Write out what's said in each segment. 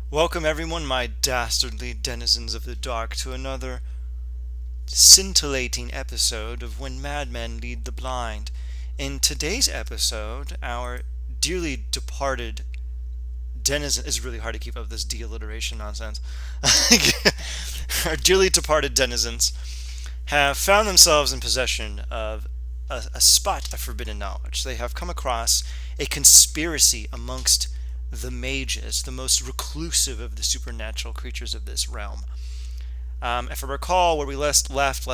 Welcome, everyone, my dastardly denizens of the dark, to another scintillating episode of When Madmen Lead the Blind. In today's episode, our dearly departed denizen. It's really hard to keep up with this de-alliteration nonsense. Our dearly departed denizens have found themselves in possession of a spot of forbidden knowledge. They have come across a conspiracy amongst the mages, the most reclusive of the supernatural creatures of this realm. If I recall where we last left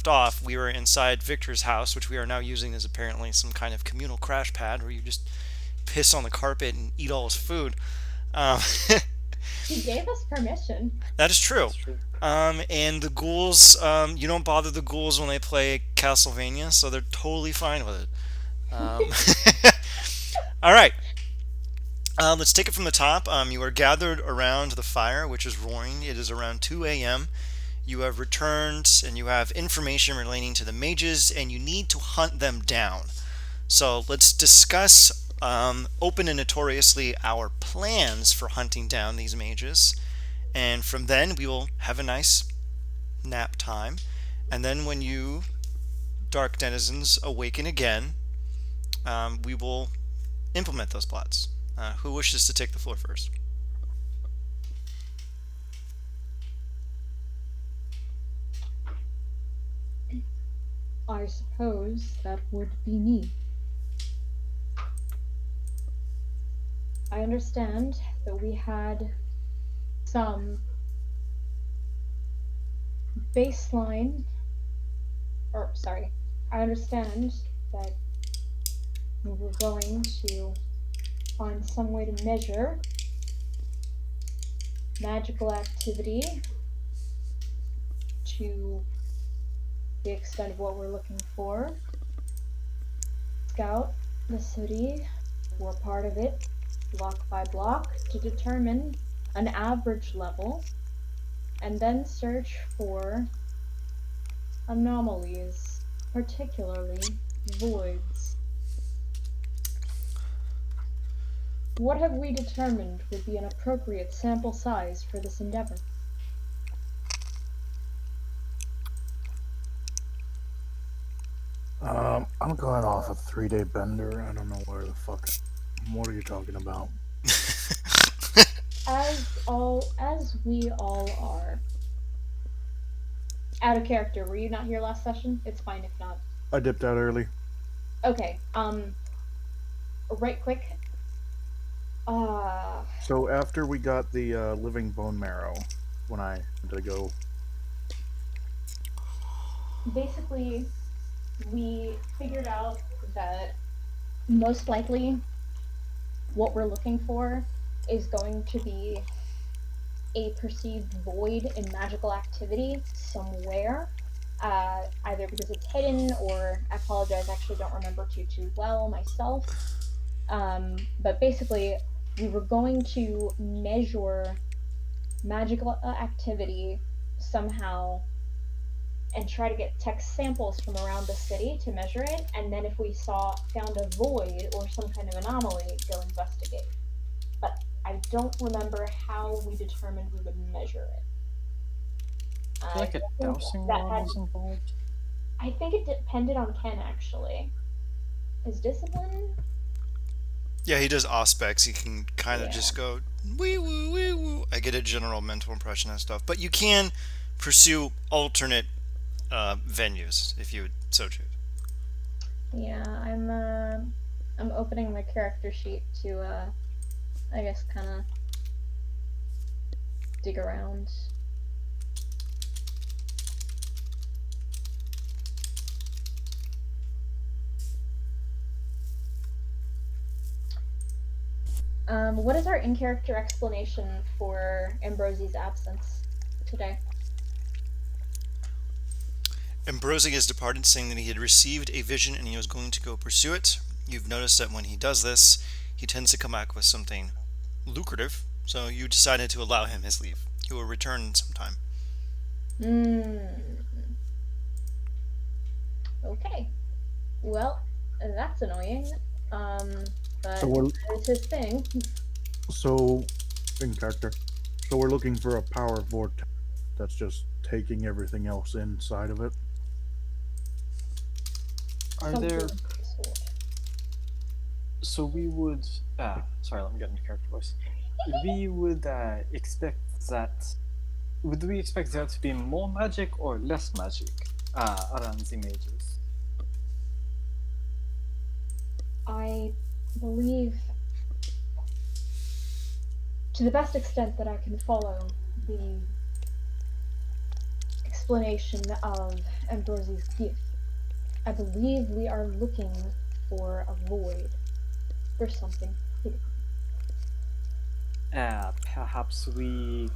off, we were inside Victor's house, which we are now using as apparently some kind of communal crash pad where you just piss on the carpet and eat all his food. Um, He gave us permission. that is true. And the ghouls, you don't bother the ghouls when they play Castlevania, so they're totally fine with it. All right. Let's take it from the top. You are gathered around the fire, which is roaring. It is around 2 a.m. You have returned and you have information relating to the mages, and you need to hunt them down. So let's discuss open and notoriously our plans for hunting down these mages. And from then, we will have a nice nap time. And then, when you, Dark Denizens, awaken again, we will implement those plots. Who wishes to take the floor first? I suppose that would be me. I understand that we had some baseline, or sorry, I understand that we were going to find some way to measure magical activity to the extent of what we're looking for. Scout the city, we're part of it, block by block, to determine an average level, and then search for anomalies, particularly voids. What have we determined would be an appropriate sample size for this endeavor? I'm going off a 3-day bender. I don't know where the fuck. What are you talking about? As we all are. Out of character, were you not here last session? It's fine if not. I dipped out early. Okay, right quick. Uh, So after we got the living bone marrow, when I had to go, Basically, we figured out that most likely what we're looking for is going to be a perceived void in magical activity somewhere. Either because it's hidden, or I apologize, I actually don't remember too well myself. But basically, we were going to measure magical activity somehow and try to get text samples from around the city to measure it, and then if we found a void or some kind of anomaly, go investigate. But I don't remember how we determined we would measure it. I feel like a think dowsing that rod had. was involved. I think it depended on Ken actually. His discipline. Yeah, he does auspex. He can kind of Yeah. just go wee woo wee woo. I get a general mental impression and stuff, but you can pursue alternate venues if you would so choose. Yeah, I'm opening my character sheet to I guess kind of dig around. What is our in-character explanation for Ambrosie's absence today? Ambrosi has departed, saying that he had received a vision and he was going to go pursue it. You've noticed that when he does this, he tends to come back with something lucrative, so you decided to allow him his leave. He will return sometime. Hmm. Okay. Well, that's annoying. Um, so but we're it's his thing. so in character. So we're looking for a power vortex that's just taking everything else inside of it. Are Something there? of the sort. So we would. Sorry, let me get into character voice. We would expect that. Would we expect there to be more magic or less magic around the mages? I believe, to the best extent that I can follow the explanation of Ambrosie's gift, I believe we are looking for a void, for something critical. Perhaps we.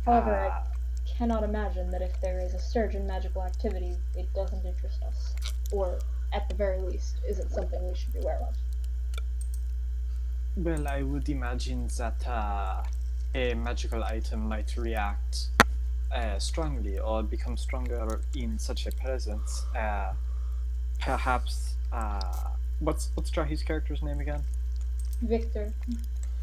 However, I Uh, cannot imagine that if there is a surge in magical activity, it doesn't interest us. Or, at the very least, isn't something we should be aware of. well, I would imagine that a magical item might react strongly or become stronger in such a presence. Perhaps. What's Jahi's character's name again? Victor,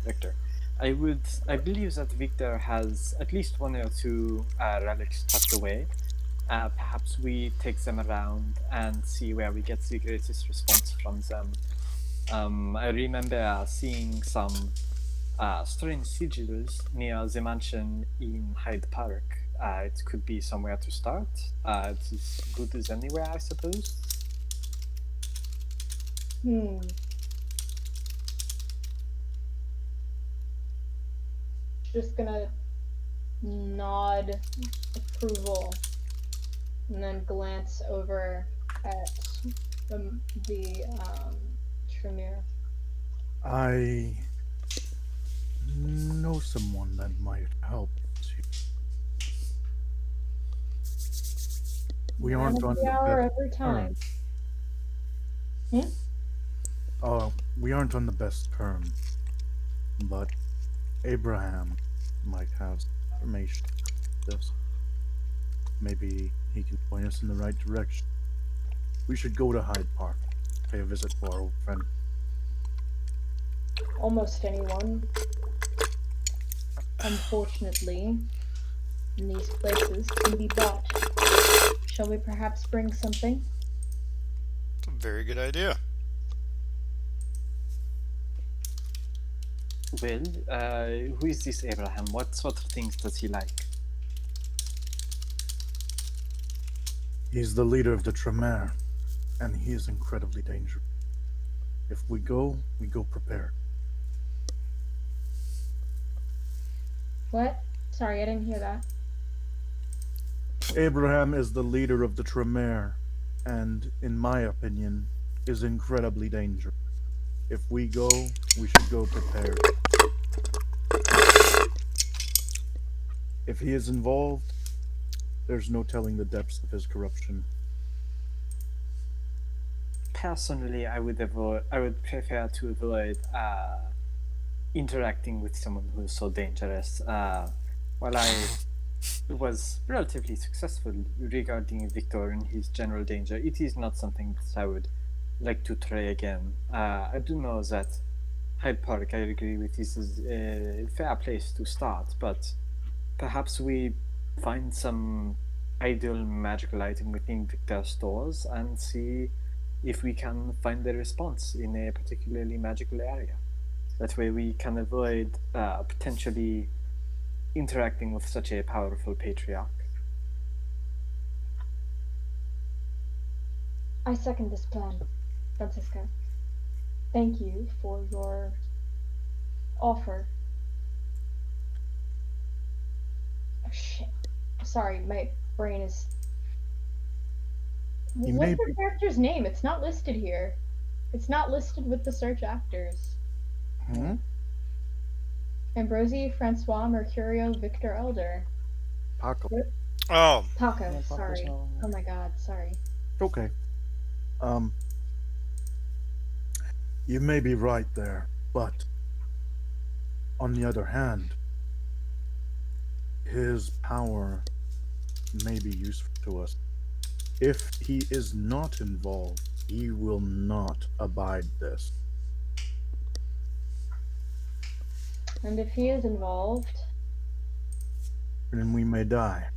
Victor. I believe that Victor has at least one or two relics tucked away. Perhaps we take them around and see where we get the greatest response from them. I remember seeing some strange sigils near the mansion in Hyde Park. It could be somewhere to start. It's as good as anywhere, I suppose. hmm, just gonna nod approval and then glance over at the Tremere. I know someone that might help us here. We Man aren't of on the the hour best every time. terms. Hmm? We aren't on the best terms, but Abraham might have some information on this. Maybe he can point us in the right direction. We should go to Hyde Park, pay a visit to our old friend. Almost anyone. Unfortunately, in these places can be bought. Shall we perhaps bring something? It's a very good idea. Well, who is this Abraham? What sort of things does he like? He's the leader of the Tremere, and he is incredibly dangerous. If we go prepared. What? Sorry, I didn't hear that. Abraham is the leader of the Tremere, and, in my opinion, is incredibly dangerous. If we go, we should go prepared. If he is involved, there's no telling the depths of his corruption. Personally, I would prefer to avoid interacting with someone who is so dangerous. While I was relatively successful regarding Victor and his general danger, it is not something that I would like to try again. I do know that Hyde Park, I agree with, is a fair place to start, but perhaps we find some ideal magical item within Victor's stores and see if we can find a response in a particularly magical area. That way we can avoid potentially interacting with such a powerful patriarch. I second this plan, Francisco. Thank you for your offer. Oh, shit. Sorry, my brain is. He What's may the be. character's name? It's not listed here. It's not listed with the search actors. Hmm? Ambrosi, Francois, Mercurio, Victor Elder. Paco. Oh, Paco, Yeah, Paco's sorry. not on Oh there. my god, sorry. Okay. Um, you may be right there, but on the other hand, his power may be useful to us. If he is not involved, he will not abide this. And if he is involved, then we may die.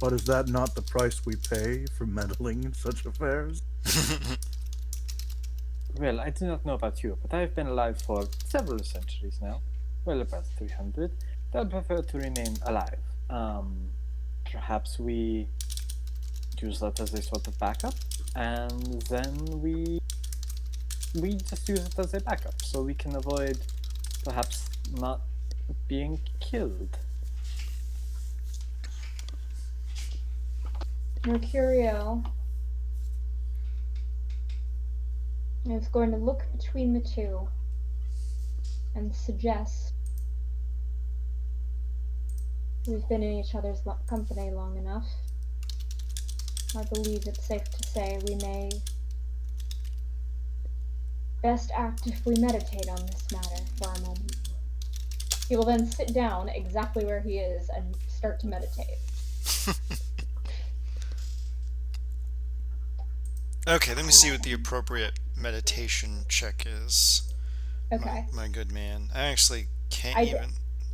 But is that not the price we pay for meddling in such affairs? Well, I do not know about you, but I've been alive for several centuries now. Well, about 300. I'd prefer to remain alive. Perhaps we use that as a sort of backup, and then we just use it as a backup, so we can avoid perhaps not being killed. Mercurio is going to look between the two and suggest we've been in each other's company long enough. I believe it's safe to say we may best act if we meditate on this matter for a moment. He will then sit down exactly where he is and start to meditate. Okay, let me see what the appropriate meditation check is. Okay. My good man. I actually can't I even.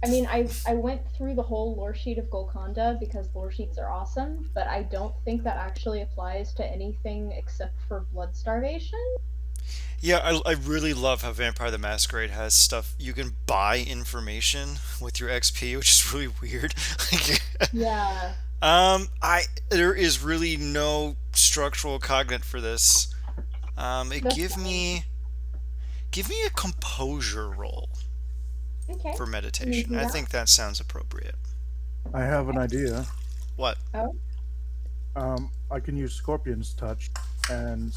mean, I went through the whole lore sheet of Golconda because lore sheets are awesome, but I don't think that actually applies to anything except for blood starvation. Yeah, I really love how Vampire the Masquerade has stuff you can buy information with your XP, which is really weird. Yeah. I there is really no structural cognate for this. That's Give fine. me a composure roll Okay. for Can you meditation. do I that? think that sounds appropriate. I have an Okay. idea. What? Oh, I can use Scorpion's touch, and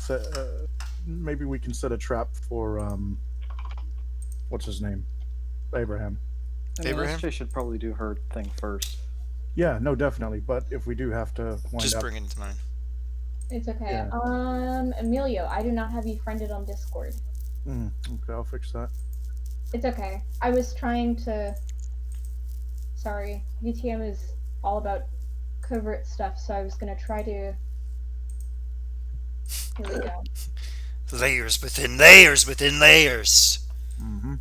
maybe we can set a trap for what's his name, Abraham. I mean, Abraham? SJ should probably do her thing first. Yeah, no, definitely. But if we do have to wind Just up, bring it to mind. it's okay. yeah, Emilio, I do not have you friended on Discord. okay, I'll fix that. It's okay. I was trying to. Sorry, VTM is all about covert stuff, so I was gonna try to. Here we go. Layers within layers within layers. Mm-hmm.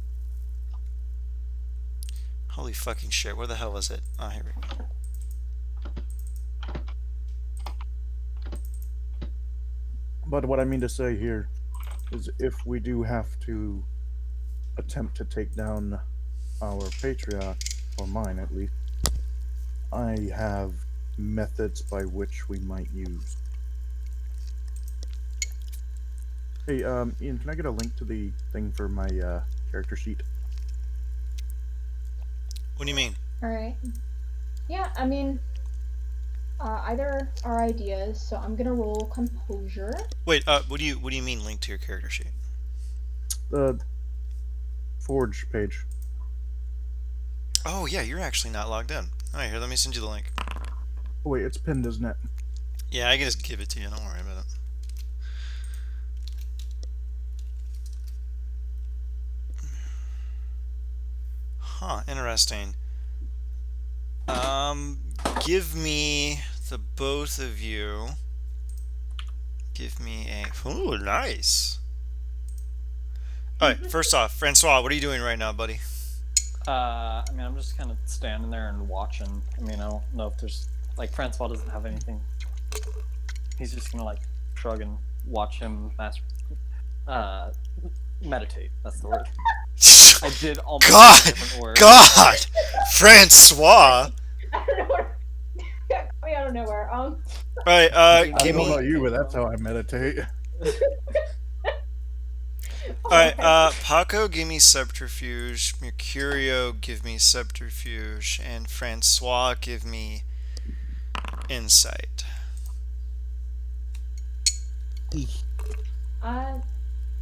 Holy fucking shit! Where the hell is it? Oh, here we go. But what I mean to say here is, if we do have to attempt to take down our patriarch, or mine at least, I have methods by which we might use. Hey, Ian, can I get a link to the thing for my character sheet? What do you mean? All right. Yeah, I mean, either are ideas, so I'm gonna roll composure. Wait, what do you mean link to your character sheet? The Forge page. Oh yeah, you're actually not logged in. Alright, here, let me send you the link. Oh, wait, it's pinned, isn't it? Yeah, I can just give it to you, don't worry about it. Huh, interesting. Um, give me the both of you. Give me a. Ooh, nice. Alright, first off, Francois, what are you doing right now, buddy? I mean, I'm just kind of standing there and watching. I mean, I don't know if there's like Francois doesn't have anything. He's just gonna like shrug and watch him meditate. That's the word. I did almost God! a different word. God! Francois! I don't know where. Got me out of nowhere. Alright, I give don't know me. about you, but that's how I meditate. Alright, Paco, give me Subterfuge. Mercurio, give me Subterfuge. And Francois, give me Insight.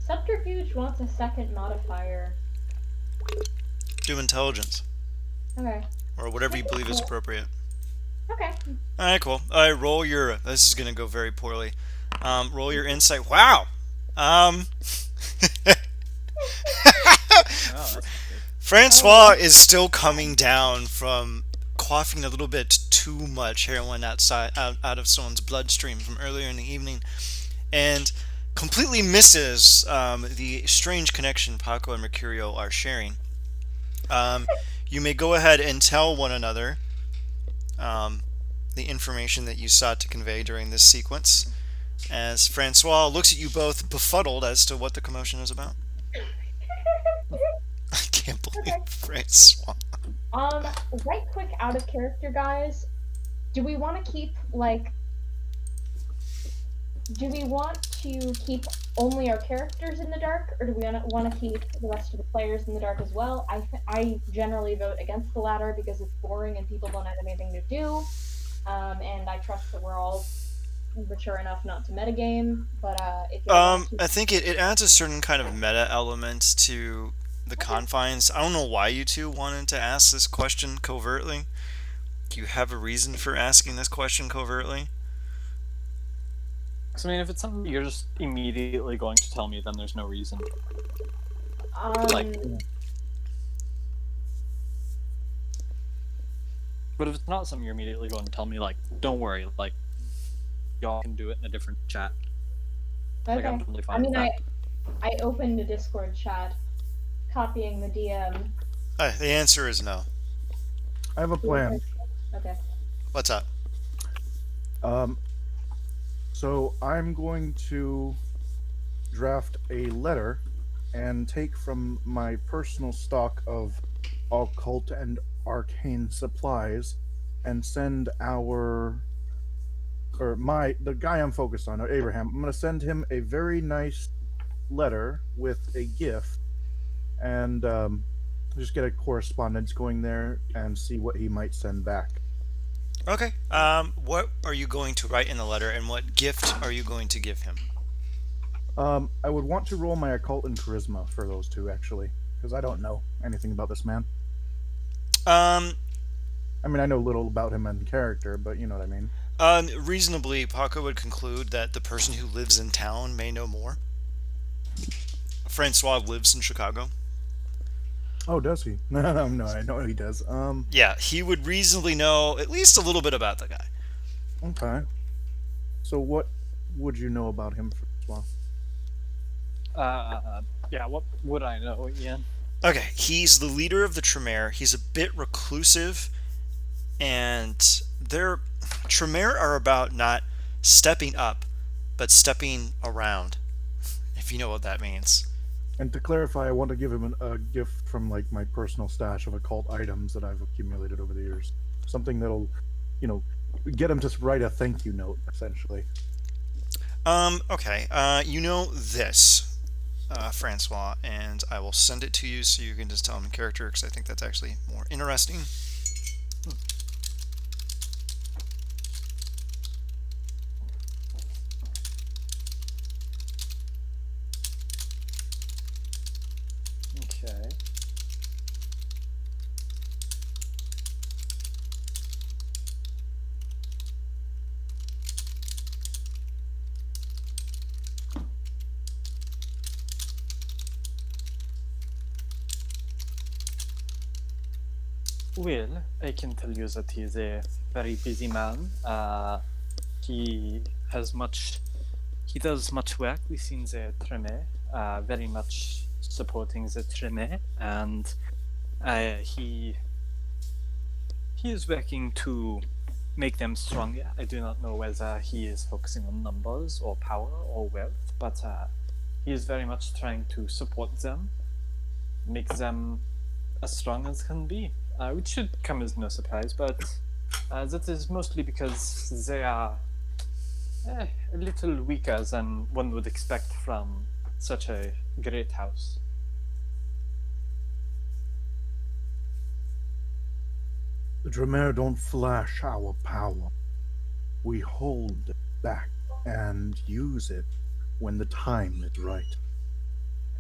Subterfuge wants a second modifier. Do Intelligence. Okay. Or whatever you believe is appropriate. Okay. Alright, cool. Alright, roll your. This is gonna go very poorly. Roll your Insight. Wow! Oh, that's good. Francois is still coming down from coughing a little bit too much heroin out of someone's bloodstream from earlier in the evening, and completely misses the strange connection Paco and Mercurio are sharing. Um, you may go ahead and tell one another um, the information that you sought to convey during this sequence, as Francois looks at you both befuddled as to what the commotion is about. I can't believe Okay. Francois. Right quick out of character, guys. Do we want to keep like do we want to keep only our characters in the dark, or do we want to keep the rest of the players in the dark as well? I generally vote against the latter because it's boring and people don't have anything to do. And I trust that we're all mature enough not to metagame. But if y'all want to keep, I think it adds a certain kind of meta element to the okay, confines. I don't know why you two wanted to ask this question covertly. Do you have a reason for asking this question covertly? So I mean, if it's something you're just immediately going to tell me, then there's no reason. Like, um, but if it's not something you're immediately going to tell me, like, don't worry, like, y'all can do it in a different chat. Like, I'm okay. totally I fine with mean, that. I opened a Discord chat, copying the DM. The answer is no. I have a The answer plan. is okay. What's up? Um, so I'm going to draft a letter and take from my personal stock of occult and arcane supplies and send our or my the guy I'm focused on, Abraham. I'm going to send him a very nice letter with a gift and just get a correspondence going there and see what he might send back. Okay. What are you going to write in the letter, and what gift are you going to give him? I would want to roll my occult and charisma for those two actually, because I don't know anything about this man. Um, I mean, I know little about him in character, but you know what I mean. Reasonably, Paco would conclude that the person who lives in town may know more. Francois lives in Chicago. Oh, does he? No, no, I know he does. Yeah, he would reasonably know at least a little bit about the guy. Okay. So, what would you know about him, Francois? Yeah, what would I know, Ian? Okay, he's the leader of the Tremere. He's a bit reclusive, and their Tremere are about not stepping up, but stepping around, if you know what that means. And to clarify, I want to give him a gift from like my personal stash of occult items that I've accumulated over the years. Something that'll, you know, get him to write a thank you note, essentially. Okay, you know this, Francois, and I will send it to you so you can just tell him in character because I think that's actually more interesting. Okay. Well, I can tell you that he is a very busy man. He has much. He does much work within the Treme, very much supporting the Treme, and he is working to make them stronger. I do not know whether he is focusing on numbers or power or wealth, but he is very much trying to support them, make them as strong as can be, which should come as no surprise, but that is mostly because they are a little weaker than one would expect from such a great house. The Tremere don't flash our power. We hold it back and use it when the time is right.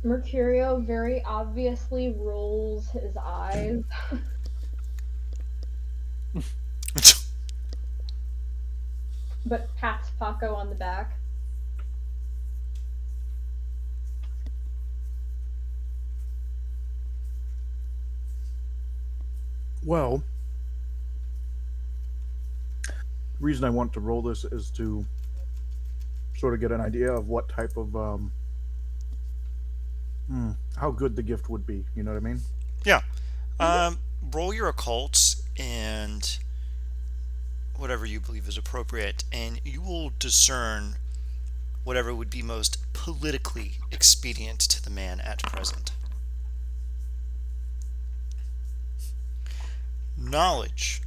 Mercurio very obviously rolls his eyes. But pats Paco on the back. Well, the reason I want to roll this is to sort of get an idea of what type of how good the gift would be. You know what I mean? Yeah. Mhm. Roll your occults and whatever you believe is appropriate, and you will discern whatever would be most politically expedient to the man at present. Knowledge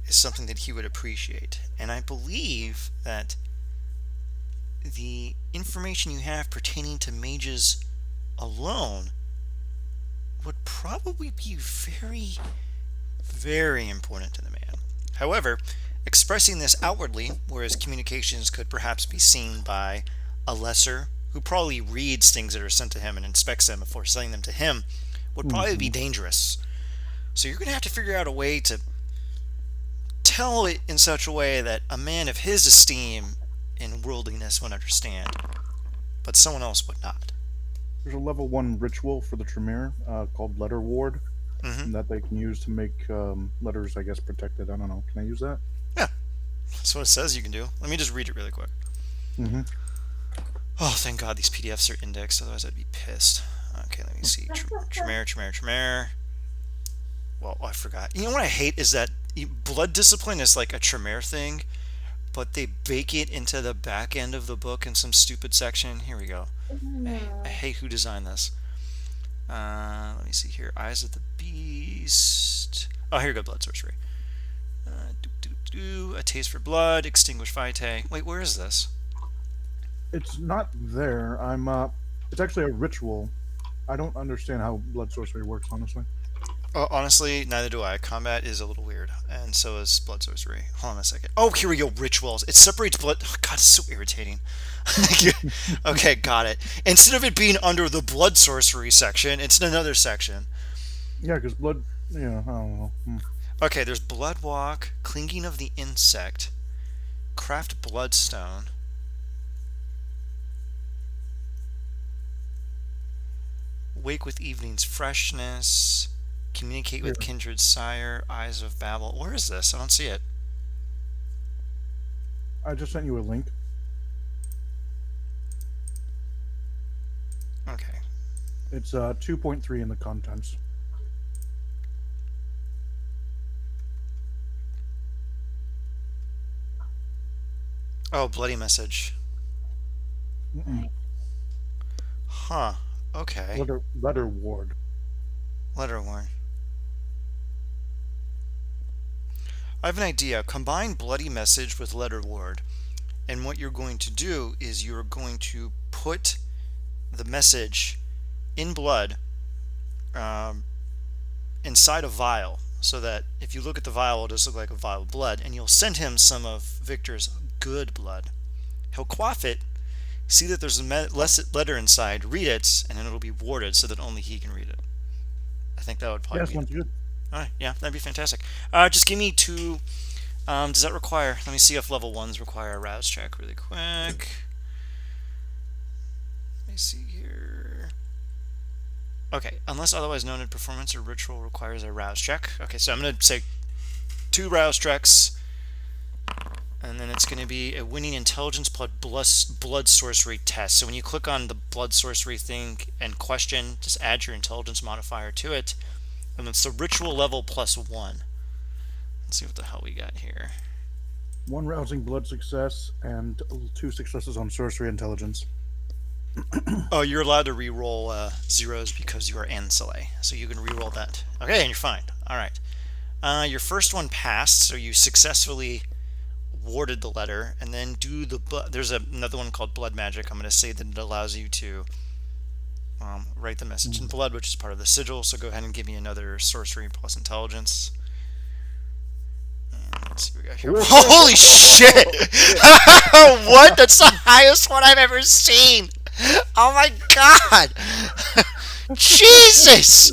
is something that he would appreciate, and I believe that the information you have pertaining to mages alone would probably be very, very important to the man. However, expressing this outwardly, whereas communications could perhaps be seen by a lesser who probably reads things that are sent to him and inspects them before sending them to him, would probably be Hmm. dangerous. So you're going to have to figure out a way to tell it in such a way that a man of his esteem and worldliness would understand, but someone else would not. There's a level one ritual for the Tremere called Letter Ward Mm-hmm. that they can use to make letters, I guess, protected. I don't know. Can I use that? Yeah, that's what it says you can do. Let me just read it really quick. Mm-hmm. Oh, thank God these PDFs are indexed, otherwise I'd be pissed. Okay, let me see. Tremere, Tremere, Tremere. Well, I forgot. You know what I hate is that blood discipline is like a Tremere thing, but they bake it into the back end of the book in some stupid section. Here we go. I Mm. hate who designed this. Let me see here. Eyes of the Beast. Oh, here we go. Blood sorcery. A taste for blood. Extinguish vitae. Wait, where is this? It's not there. It's actually a ritual. I don't understand how blood sorcery works, honestly. Honestly, neither do I. Combat is a little weird, and so is blood sorcery. Hold on a second. Oh, here we go. Rituals. It separates blood. Oh, God, it's so irritating. Okay, got it. Instead of it being under the blood sorcery section, it's in another section. Yeah, because blood. Yeah, I don't know. Okay, there's blood walk, clinging of the insect, craft bloodstone, wake with evening's freshness, communicate with Here, kindred sire, eyes of Babel. Where is this? I don't see it. I just sent you a link. Okay. It's 2.3 in the contents. Oh, bloody message. Mm-mm. Nice. Huh. Okay. Letter Ward. Letter warn. I have an idea. Combine bloody message with letter ward. And what you're going to do is you're going to put the message in blood um, inside a vial so that if you look at the vial, it'll just look like a vial of blood. And you'll send him some of Victor's good blood. He'll quaff it, see that there's a less letter inside, read it, and then it'll be warded so that only he can read it. I think that would Yeah, probably be. sounds good. All right, yeah, that'd be fantastic. Just give me two. Does that require? Let me see if level ones require a rouse check really quick. Let me see here. Okay, unless otherwise noted, performance or ritual requires a rouse check. Okay, so I'm going to say two rouse checks, and then it's going to be a winning intelligence blood sorcery test. So when you click on the blood sorcery thing and question, just add your intelligence modifier to it, and it's the ritual level +1. Let's see what the hell we got here. One rousing blood success and two successes on sorcery intelligence. Oh, you're allowed to re-roll zeros because you are Ancile, so you can re-roll that. Okay, and you're fine. All right. Your first one passed, so you successfully warded the letter, and then do the. There's another one called blood magic. I'm going to say that it allows you to write the message in Mm. blood, which is part of the sigil. So go ahead and give me another sorcery plus intelligence. And let's see what we got here. Holy shit! What? That's the highest one I've ever seen. Oh my god! Jesus!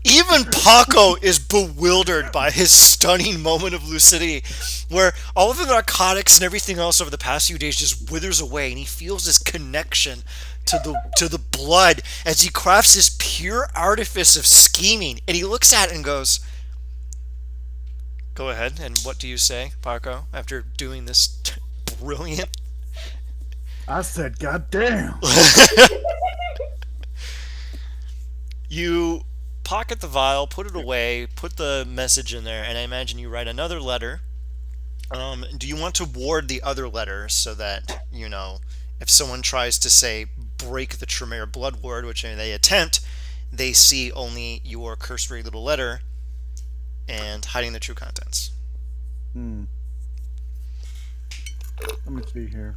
Even Paco is bewildered by his stunning moment of lucidity, where all of the narcotics and everything else over the past few days just withers away, and he feels this connection to the blood as he crafts this pure artifice of scheming. And he looks at it and goes, "Go ahead." And what do you say, Paco, after doing this brilliant? I said, God damn. You pocket the vial, put it away, put the message in there, and I imagine you write another letter. Do you want to ward the other letter so that, if someone tries to say break the Tremere blood ward, which they attempt, they see only your cursory little letter and hiding the true contents? Hmm. Let me see here.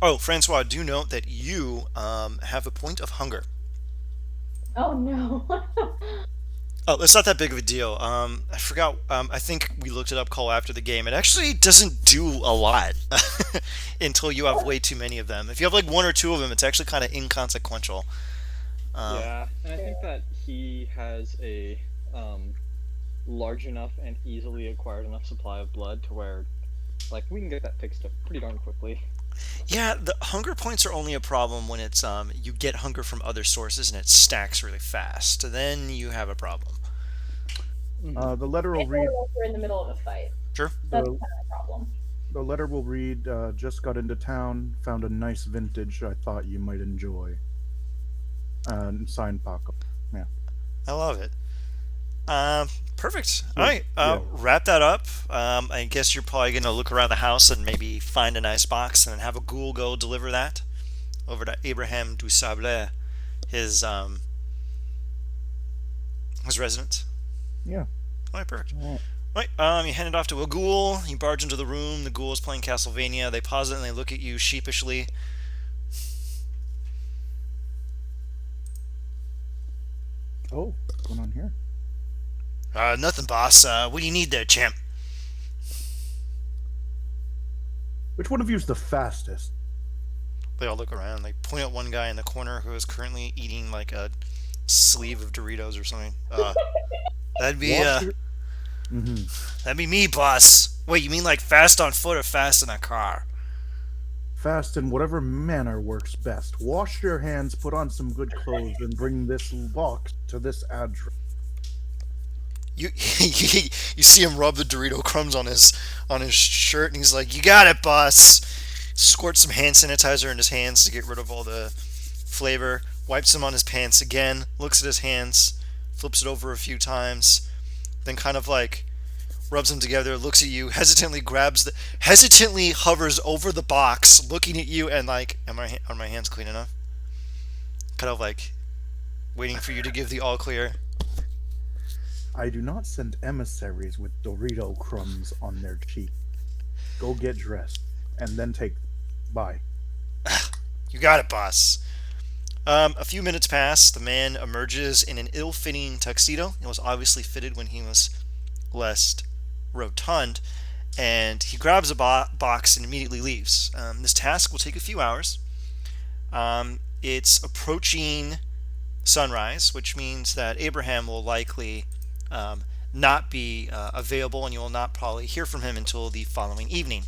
Oh, Francois, do note that you have a point of hunger. Oh no. Oh, it's not that big of a deal. I forgot. I think we looked it up call after the game. It actually doesn't do a lot until you have way too many of them. If you have like one or two of them, it's actually kind of inconsequential. Um, Yeah, and I think that he has a large enough and easily acquired enough supply of blood to where, like, we can get that fixed up pretty darn quickly. yeah, the hunger points are only a problem when it's you get hunger from other sources and it stacks really fast. Then you have a problem. Hmm. The letter will Or read. if we're in the middle of a fight. Sure. That's The kind of a problem. the letter will read. Just got into town. Found a nice vintage. I thought you might enjoy. Signed Paco. Yeah. I love it. Um, Perfect. All So right, yeah. wrap that up. I guess you're probably gonna look around the house and maybe find a nice box and then have a ghoul go deliver that over to Abraham du Sable, his um, his residence. Yeah. All right, perfect. Well, All right, you hand it off to a ghoul. You barge into the room. The ghoul is playing Castlevania. They pause it and they look at you sheepishly. oh, what's going on here? Nothing, boss. What do you need there, champ? Which one of you is the fastest? They all look around. They point at one guy in the corner who is currently eating like a sleeve of Doritos or something. That'd be Wash your. Mm-hmm. that'd be me, boss. Wait, you mean like fast on foot or fast in a car? Fast in whatever manner works best. Wash your hands, put on some good clothes, and bring this box to this address. You you see him rub the Dorito crumbs on his shirt, and he's like, "You got it, boss." Squirts some hand sanitizer in his hands to get rid of all the flavor. Wipes them on his pants again. Looks at his hands, flips it over a few times, then kind of like rubs them together. Looks at you, hesitantly hovers over the box, looking at you, and like, are my hands clean enough? Kind of like waiting for you to give the all clear. I do not send emissaries with Dorito crumbs on their cheek. Go get dressed, and then take. Bye. You got it, boss. A few minutes pass. The man emerges in an ill-fitting tuxedo. It was obviously fitted when he was less rotund, and he grabs a box and immediately leaves. This task will take a few hours. It's approaching sunrise, which means that Abraham will likely not be available, and you will not probably hear from him until the following evening.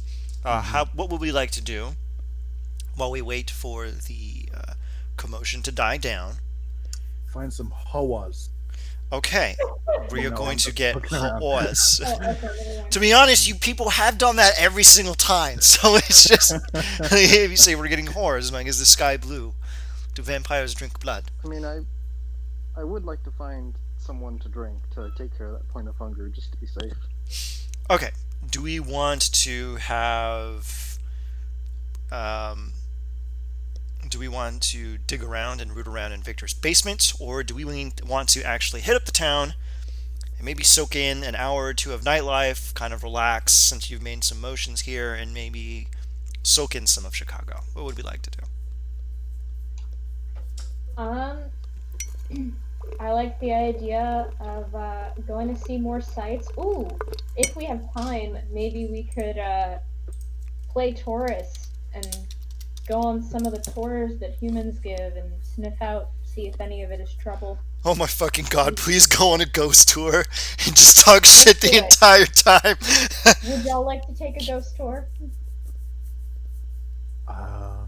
Mm-hmm. What would we like to do while we wait for the commotion to die down? Find some hawas. Okay, we are No, going I'm to just get fucking around. Hoas. Oh, okay, never mind. To be honest, you people have done that every single time, so it's just if you say we're getting whores, I'm like, is the sky blue? Do vampires drink blood? I mean, I would like to find someone to drink to take care of that point of hunger, just to be safe. Okay. Do we want to have? Um, do we want to dig around and root around in Victor's basement, or do we want to actually hit up the town and maybe soak in an hour or two of nightlife, kind of relax since you've made some motions here, and maybe soak in some of Chicago? What would we like to do? Um, I like the idea of going to see more sights. Ooh, if we have time, maybe we could play tourist and go on some of the tours that humans give and sniff out, see if any of it is trouble. Oh my fucking god, please go on a ghost tour and just talk Let's shit do the it. entire time. Would y'all like to take a ghost tour? Uh,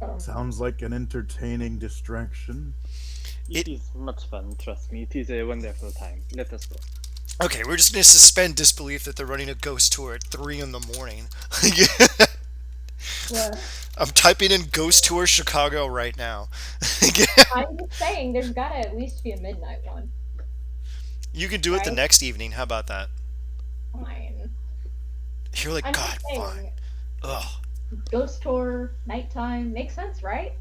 Oh. sounds like an entertaining distraction. It- It is much fun, trust me. It is a wonderful time. Let us go. Okay, we're just gonna suspend disbelief that they're running a ghost tour at 3 in the morning. Well, I'm typing in ghost tour Chicago right now. I'm just saying, there's gotta at least be a midnight one, You can do it the right? next evening. How about that? Fine. You're like, I'm just God, fine. saying, Ugh. ghost tour, nighttime, makes sense, right?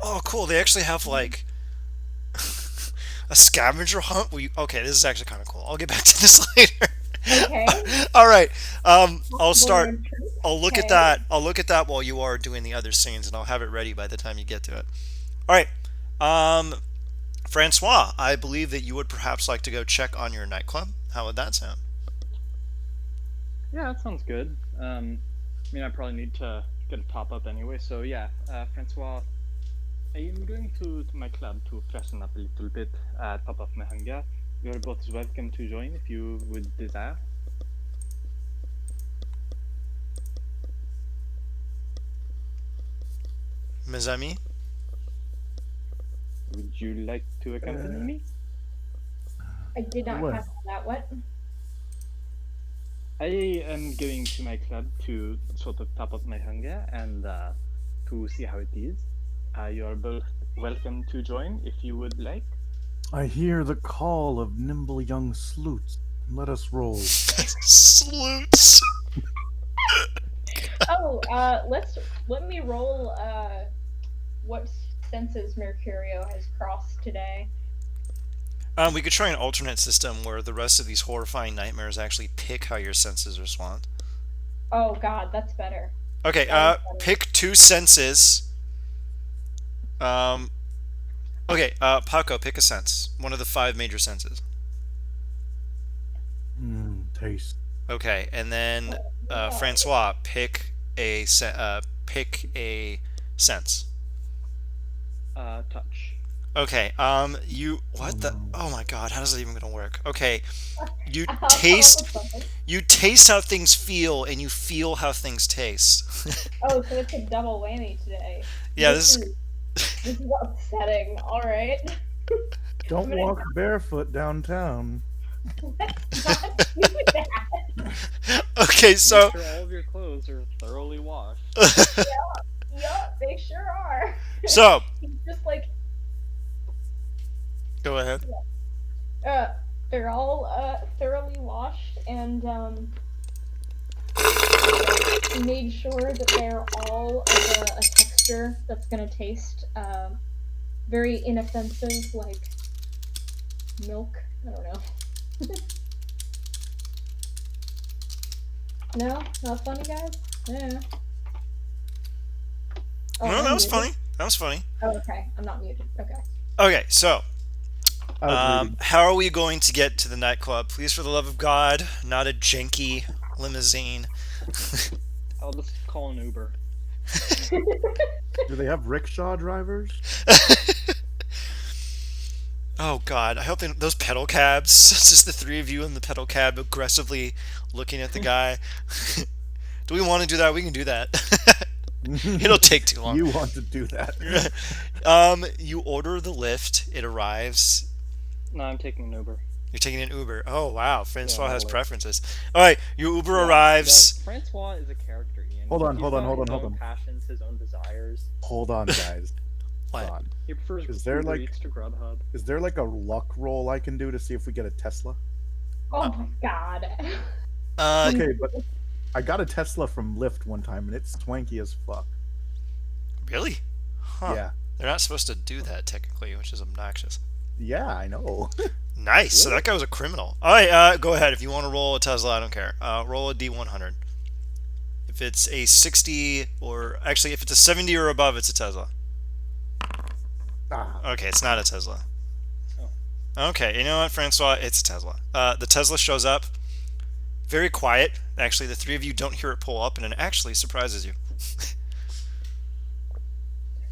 Oh, cool. They actually have like a scavenger hunt. Okay, this is actually kind of cool. I'll get back to this later. Okay. All right. I'll Possible start. road trip. I'll look at Okay. that. I'll look at that while you are doing the other scenes, and I'll have it ready by the time you get to it. All right. Um, Francois, I believe that you would perhaps like to go check on your nightclub. How would that sound? Yeah, that sounds good. I mean, I probably need to get a top up anyway. So yeah, Francois, I am going to my club to freshen up a little bit, top up my hunger. You're both welcome to join if you would desire. Mes amis? Would you like to accompany me? I did not Well, catch that. What? I am going to my club to sort of top up my hunger and to see how it is. You are both welcome to join if you would like. I hear the call of nimble young sleuths. Let us roll. Salutes. Oh, let me roll. What senses Mercurio has crossed today? We could try an alternate system where the rest of these horrifying nightmares actually pick how your senses respond. Oh God, that's better. Okay, That is better. pick two senses. Um, okay, Paco, pick a sense. One of the five major senses. Taste. Okay, and then Yeah. Francois, pick a sense. Touch. Okay, you what the? no. Oh my God, how is that even gonna work? Okay, you I'll come up taste, with something. you taste how things feel, and you feel how things taste. Oh, so it's a double whammy today. Yeah, This is upsetting. All right. Don't I'm gonna walk barefoot downtown. let's not do that. Okay, so Make sure all of your clothes are thoroughly washed. Yup, they sure are. so He's just like, go ahead. uh, they're all thoroughly washed and made sure that they're all of a texture that's gonna taste very inoffensive, like milk. I don't know. No, not funny, guys. Yeah. Oh, No, I'm that was muted. funny. That was funny. Oh, okay. I'm not muted. Okay. Okay, so I was reading. how are we going to get to the nightclub? Please, for the love of God, not a janky limousine. I'll just call an Uber. Do they have rickshaw drivers? Oh God, I hope those pedal cabs. It's just the three of you in the pedal cab aggressively looking at the guy. Do we want to do that? We can do that. It'll take too long. You want to do that? You order the lift. It arrives. No, I'm taking an Uber. You're taking an Uber. Oh wow, Francois Yeah, has I'll preferences. All right, your Uber Yeah, arrives. yeah, Francois is a character, Ian. Hold on, He's hold on, got hold his on, hold own on. passions, his own desires. Hold on, guys. What? Hold on. He prefers Is there, Uber like- Eats to Grubhub. Is there like a luck roll I can do to see if we get a Tesla? Oh my God. Okay, but I got a Tesla from Lyft one time and it's swanky as fuck. Really? Huh. Yeah. They're not supposed to do that technically, which is obnoxious. Yeah, I know. Nice. So that guy was a criminal. All right, go ahead. If you want to roll a Tesla, I don't care. Roll a D100. If it's a 60 or actually if it's a 70 or above, it's a Tesla. Ah, Okay, it's not a Tesla. Oh. Okay, you know what, Francois? It's a Tesla. The Tesla shows up. Very quiet. Actually, the three of you don't hear it pull up, and it actually surprises you.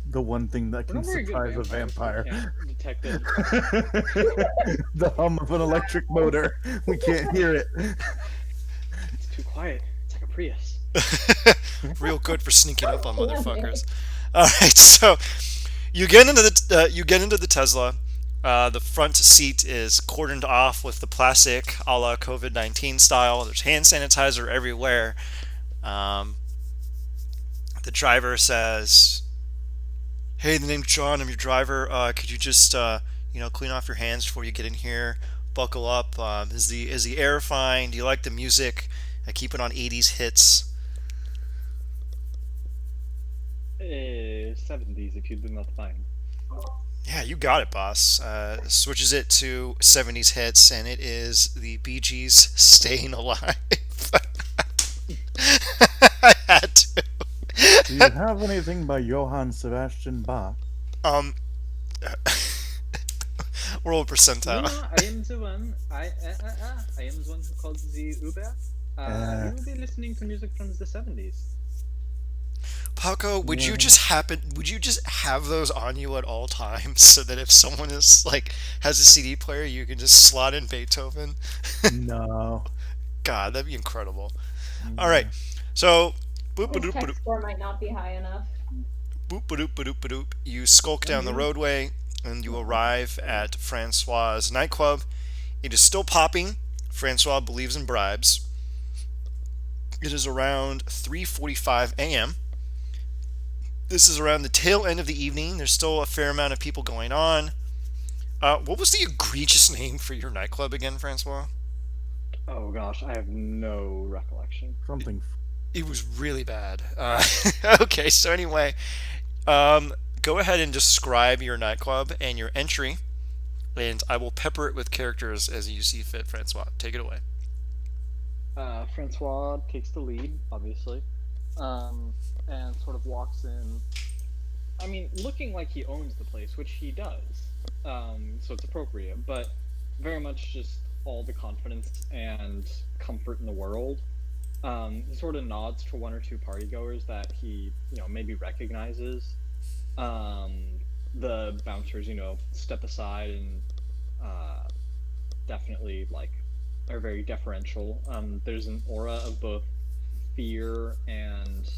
the one thing that We're can not very good surprise a vampires, vampire. we can't detect it. The hum of an electric motor. We can't hear it. It's too quiet. It's like a Prius. Real good for sneaking up on Damn it. motherfuckers. All right, so you get into the Tesla. The front seat is cordoned off with the plastic a la COVID-19 style. There's hand sanitizer everywhere. Um, the driver says, "Hey, the name's John. I'm your driver. Could you just clean off your hands before you get in here? Buckle up. Is the air fine? Do you like the music? I keep it on 80s hits." 70s, if you do not mind. Yeah, you got it, boss. Switches it to 70s hits, and it is the Bee Gees' "Staying Alive." I had to. Do you have anything by Johann Sebastian Bach? Um, roll No, percentile. no, I am the one. I am the one who called the Uber. Uh, You will be listening to music from the 70s. Paco, would yeah. you just happen? Would you just have those on you at all times so that if someone is like has a CD player, you can just slot in Beethoven? No. God, that'd be incredible. All right, Yeah. so boop His a doop a tech doop score might not be high enough. boop a doop a doop a doop. You skulk down the roadway and you arrive at Francois's nightclub. It is still popping. Francois believes in bribes. It is around 3:45 a.m. This is around the tail end of the evening. There's still a fair amount of people going on. What was the egregious name for your nightclub again, Francois? Oh gosh, I have no recollection. Something. It was really bad. Okay, so anyway, go ahead and describe your nightclub and your entry, and I will pepper it with characters as you see fit, Francois. Take it away. Francois takes the lead, obviously, and sort of walks in. I mean, looking like he owns the place, which he does, so it's appropriate, but very much just all the confidence and comfort in the world. He sort of nods to one or two partygoers that he, maybe recognizes. The bouncers, step aside and definitely are very deferential. There's an aura of both fear and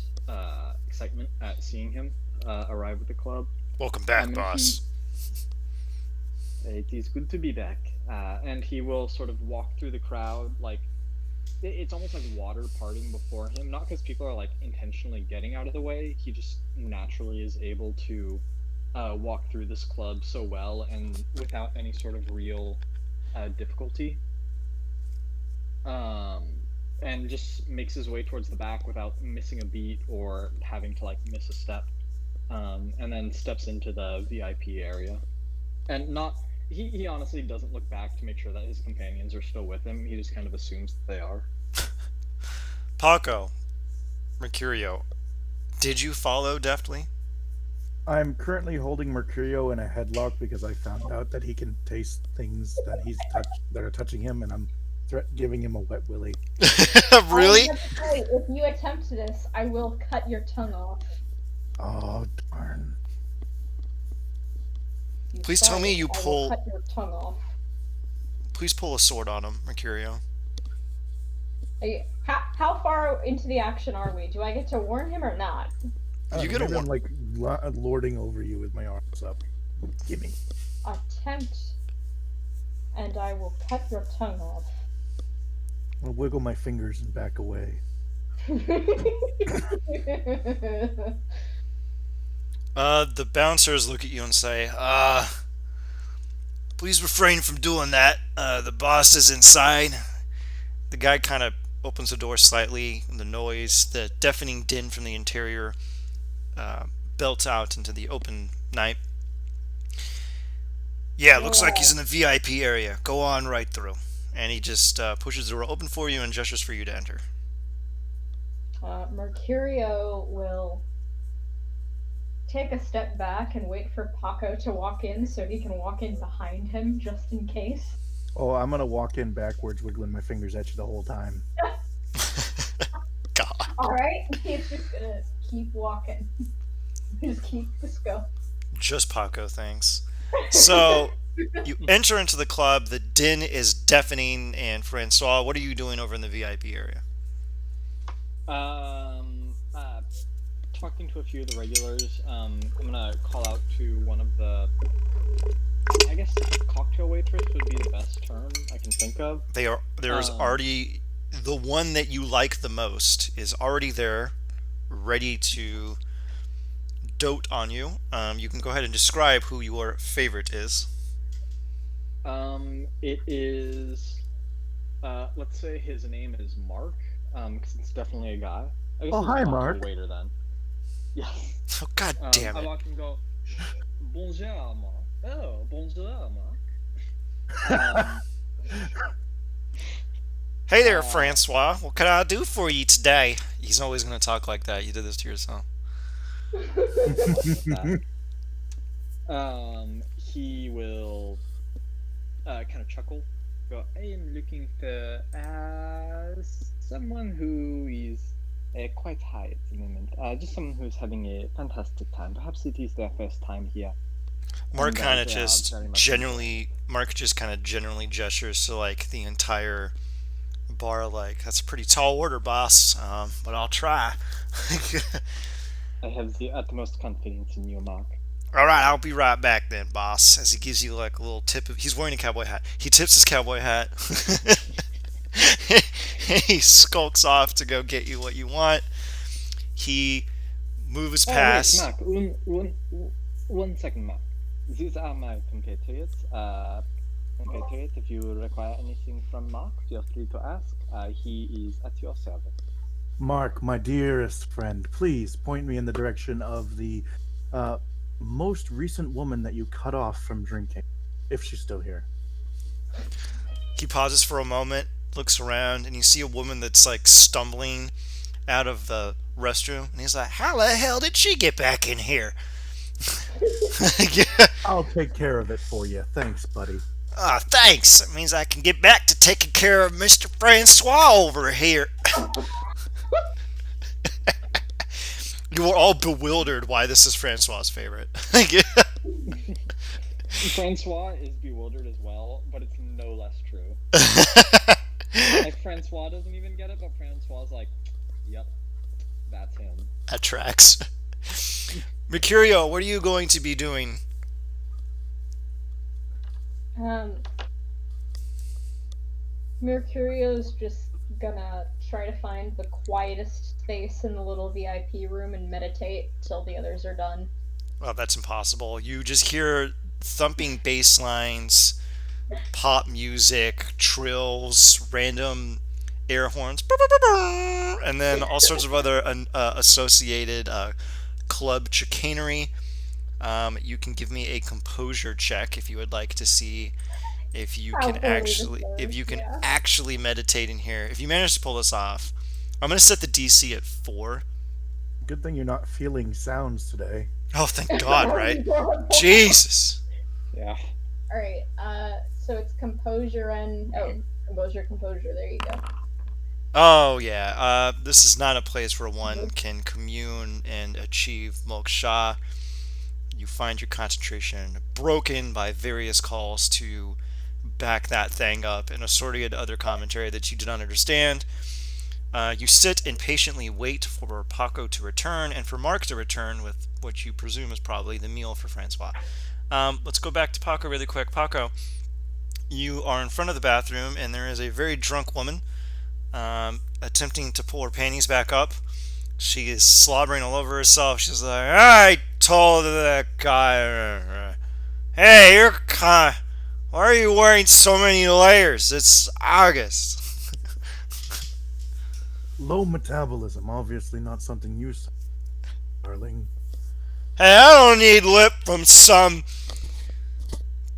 excitement at seeing him arrive at the club. Welcome back, And boss. it is good to be back. And he will sort of walk through the crowd like it's almost like water parting before him. Not because people are intentionally getting out of the way. He just naturally is able to walk through this club so well and without any sort of real difficulty. And just makes his way towards the back without missing a beat or having to miss a step. And then steps into the VIP area. And not he honestly doesn't look back to make sure that his companions are still with him. He just kind of assumes that they are. Paco, Mercurio, did you follow deftly? I'm currently holding Mercurio in a headlock because I found out that he can taste things that are touching him, and I'm giving him a wet willy. Really? I was about to say, if you attempt this, I will cut your tongue off. Oh darn! You Please try tell me it, you I will pull. cut your tongue off. Please pull a sword on him, Mercurio. How far into the action are we? Do I get to warn him or not? You get a Maybe I'm one. lording over you with my arms up. Gimme. Attempt, and I will cut your tongue off. I'll wiggle my fingers and back away. The bouncers look at you and say, please refrain from doing that. The boss is inside. The guy kind of opens the door slightly, and the noise, the deafening din from the interior, uh, belts out into the open night. Yeah, looks like he's in the VIP area. Go on right through. And he just pushes the door open for you and gestures for you to enter. Mercurio will take a step back and wait for Paco to walk in so he can walk in behind him just in case. Oh, I'm gonna walk in backwards, wiggling my fingers at you the whole time. God. Alright, he's just gonna keep walking. Just go. Just Paco, thanks. So you enter into the club. The din is deafening. And Francois, what are you doing over in the VIP area? Talking to a few of the regulars. I'm gonna call out to one of the, I guess, think of. there's Um, already the one that you like the most is already there, ready to dote on you. You can go ahead and describe who your favorite is. it is. Let's say his name is Mark. Because it's definitely a guy. I guess Oh, we'll just hi, call him a Mark. waiter then. Yes. Oh, god damn I it. walk and go, bonjour, Mark. Oh, bonjour, Mark. Um, Hey there, uh, Francois. What can I do for you today? He's always going to talk like that. You did this to yourself. Sorry about that. He will kind of chuckle. Go, I am looking for someone who is quite high at the moment. Just someone who is having a fantastic time. Perhaps it is their first time here, Mark and kind of they are just very much enjoying generally, Mark just kind of generally gestures to like the entire bar, like, that's a pretty tall order, boss, but I'll try. it. I have the utmost confidence in you, Mark. All right, I'll be right back then, boss. As he gives you like a little tip. He's wearing a cowboy hat. He tips his cowboy hat. He skulks off to go get you what you want. He moves Oh wait, past. Mark, one second, Mark. These are my compatriots. Compatriot, if you require anything from Mark, feel free to ask. He is at your service. Mark, my dearest friend, please point me in the direction of the uh, most recent woman that you cut off from drinking, if she's still here. He pauses for a moment, looks around, and you see a woman that's like stumbling out of the restroom, and he's like, "How the hell did she get back in here?" Yeah. I'll take care of it for you. Thanks, buddy. Ah, thanks. That means I can get back to taking care of Mr. Francois over here. You were all bewildered why this is Francois's favorite. Francois is bewildered as well, but it's no less true. Like Francois doesn't even get it, but Francois's like, "Yep, that's him." That tracks. Mercurio, what are you going to be doing? um, Mercurio's just gonna try to find the quietest space in the little VIP room and meditate till the others are done. Well, that's impossible. You just hear thumping bass lines, pop music, trills, random air horns, and then all sorts of other associated club chicanery. You can give me a composure check if you would like to see How poorly this if goes, you can yeah. actually meditate in here. If you manage to pull this off, I'm gonna set the DC at 4. Good thing you're not feeling sounds today. Oh, thank God, right? Jesus. Yeah. Alright, so it's composure and composure, there you go. Oh yeah. This is not a place where one can commune and achieve moksha. You find your concentration broken by various calls to back that thing up and assorted other commentary that you do not understand. You sit and patiently wait for Paco to return and for Mark to return with what you presume is probably the meal for Francois. Let's go back to Paco really quick. Paco, you are in front of the bathroom and there is a very drunk woman attempting to pull her panties back up. She is slobbering all over herself. She's like, I told that guy, hey, you're kind of, why are you wearing so many layers? It's August. Low metabolism, obviously not something you saw, darling. Hey, I don't need lip from some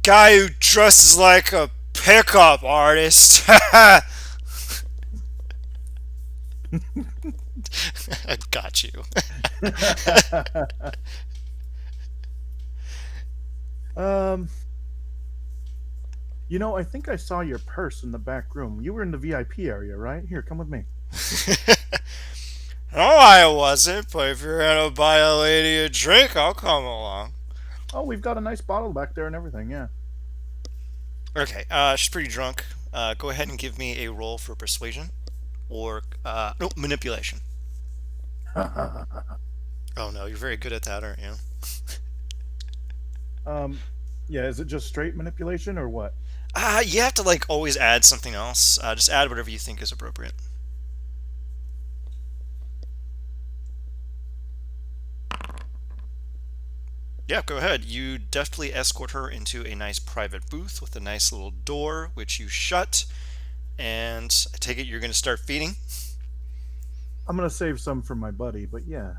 guy who dresses like a pickup artist. I got you. um, I think I saw your purse in the back room. You were in the VIP area, right? Here, come with me. No, I wasn't, but if you're gonna buy a lady a drink, I'll come along. Oh, we've got a nice bottle back there and everything, yeah. Okay, she's pretty drunk. Go ahead and give me a roll for persuasion or no manipulation. Oh no, you're very good at that, aren't you? um, yeah, is it just straight manipulation or what? You have to like always add something else. Just add whatever you think is appropriate. Yeah, go ahead. You deftly escort her into a nice private booth with a nice little door, which you shut. And I take it you're going to start feeding. I'm gonna save some for my buddy, but yeah,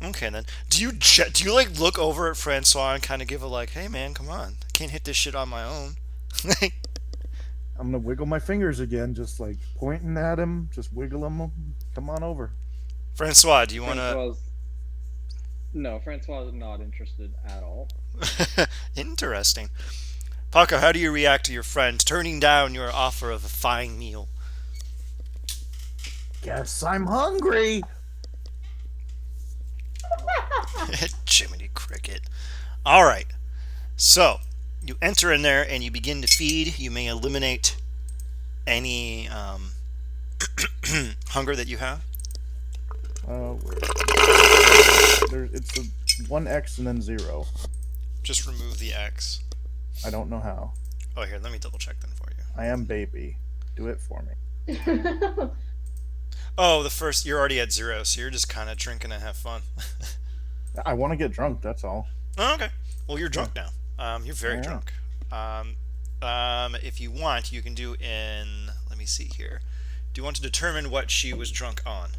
Okay, then. Do you like look over at Francois and kind of give a like, "Hey, man, come on, I can't hit this shit on my own." I'm gonna wiggle my fingers again, just like pointing at him, just wiggle him. Come on over. Francois, do you want to? Francois, no, Francois is not interested at all. Interesting. Paco, how do you react to your friend turning down your offer of a fine meal? Guess I'm hungry. Jiminy Cricket. All right. So you enter in there and you begin to feed. You may eliminate any hunger that you have. Where is it? It's a one X and then zero. Just remove the X. I don't know how. Oh, here, let me double check then for you. I am baby. Do it for me. Oh, the first, you're already at zero, so you're just kind of drinking and have fun. I want to get drunk. That's all. Oh, okay. Well, you're Yeah. drunk now. You're very I am. drunk. If you want, you can do in, let me see here. Do you want to determine what she was drunk on?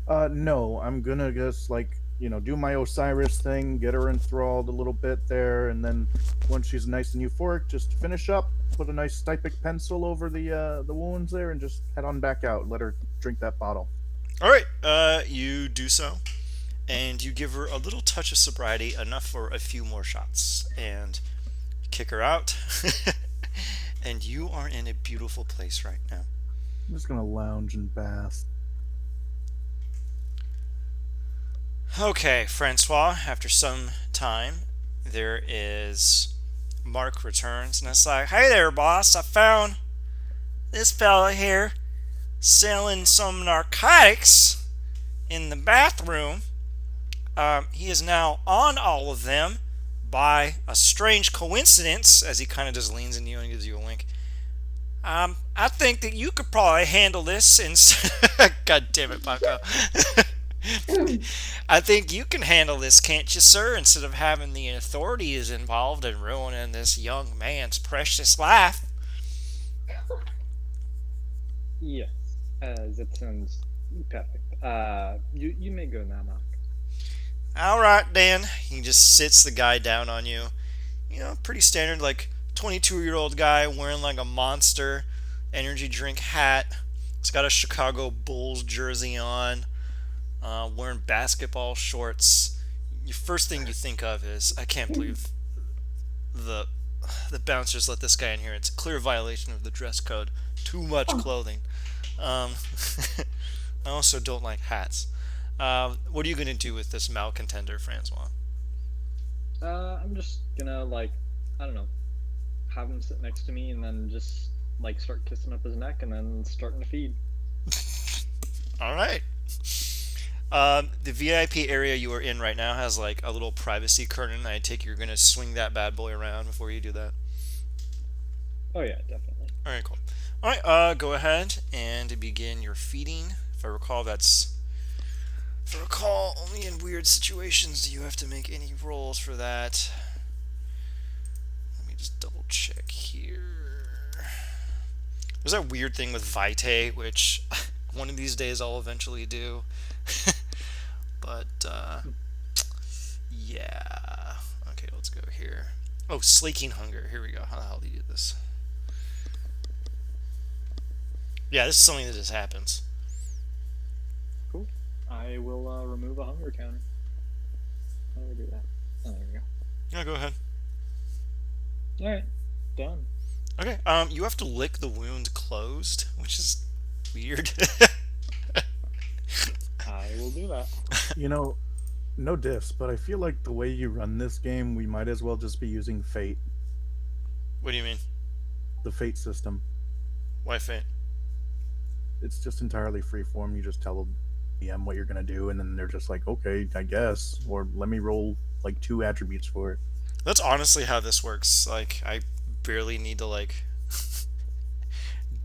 No, I'm gonna just like do my Osiris thing, get her enthralled a little bit there, and then once she's nice and euphoric, just finish up, put a nice stypic pencil over the wounds there, and just head on back out. Let her drink that bottle. All right, you do so, and you give her a little touch of sobriety, enough for a few more shots, and kick her out. And you are in a beautiful place right now. I'm just gonna lounge and bath. Okay, Francois, after some time, there is Mark returns, and it's like, hey there, boss, I found this fella here selling some narcotics in the bathroom. He is now on all of them by a strange coincidence, as he kind of just leans into you and gives you a wink. I think that you could probably handle this in. God damn it, Paco. I think you can handle this, can't you, sir? Instead of having the authorities involved and ruining this young man's precious life. Yes, that sounds perfect. You may go now, Mark. All right, then. He just sits the guy down on you. You know, pretty standard, like 22-year-old guy wearing like a Monster energy drink hat. He's got a Chicago Bulls jersey on. Wearing basketball shorts. Your first thing you think of is, I can't believe the the bouncers let this guy in here. It's a clear violation of the dress code. Too much clothing. Um, I also don't like hats. What are you gonna do with this malcontender, Francois? I'm just gonna I don't know, have him sit next to me and then just start kissing up his neck and then starting to feed. All right. The VIP area you are in right now has like a little privacy curtain. I take you're gonna swing that bad boy around before you do that. Oh yeah, definitely. All right, cool. All right, go ahead and begin your feeding. If I recall, only in weird situations do you have to make any rolls for that. Let me just double check here. There's that weird thing with Vitae, which one of these days I'll eventually do. But yeah. Okay, let's go here. Oh, slaking hunger. Here we go. How the hell do you do this? Yeah, this is something that just happens. Cool. I will remove a hunger counter. How do we do that? Oh, there we go. Yeah, go ahead. All right, done. Okay. You have to lick the wound closed, which is weird. I will do that. You know, no diffs, but I feel like the way you run this game, we might as well just be using Fate, What do you mean? the Fate system. Why fate? It's just entirely freeform. You just tell DM what you're gonna do, and then they're just like, okay, I guess, or let me roll like 2 attributes for it. That's honestly how this works. Like, I barely need to like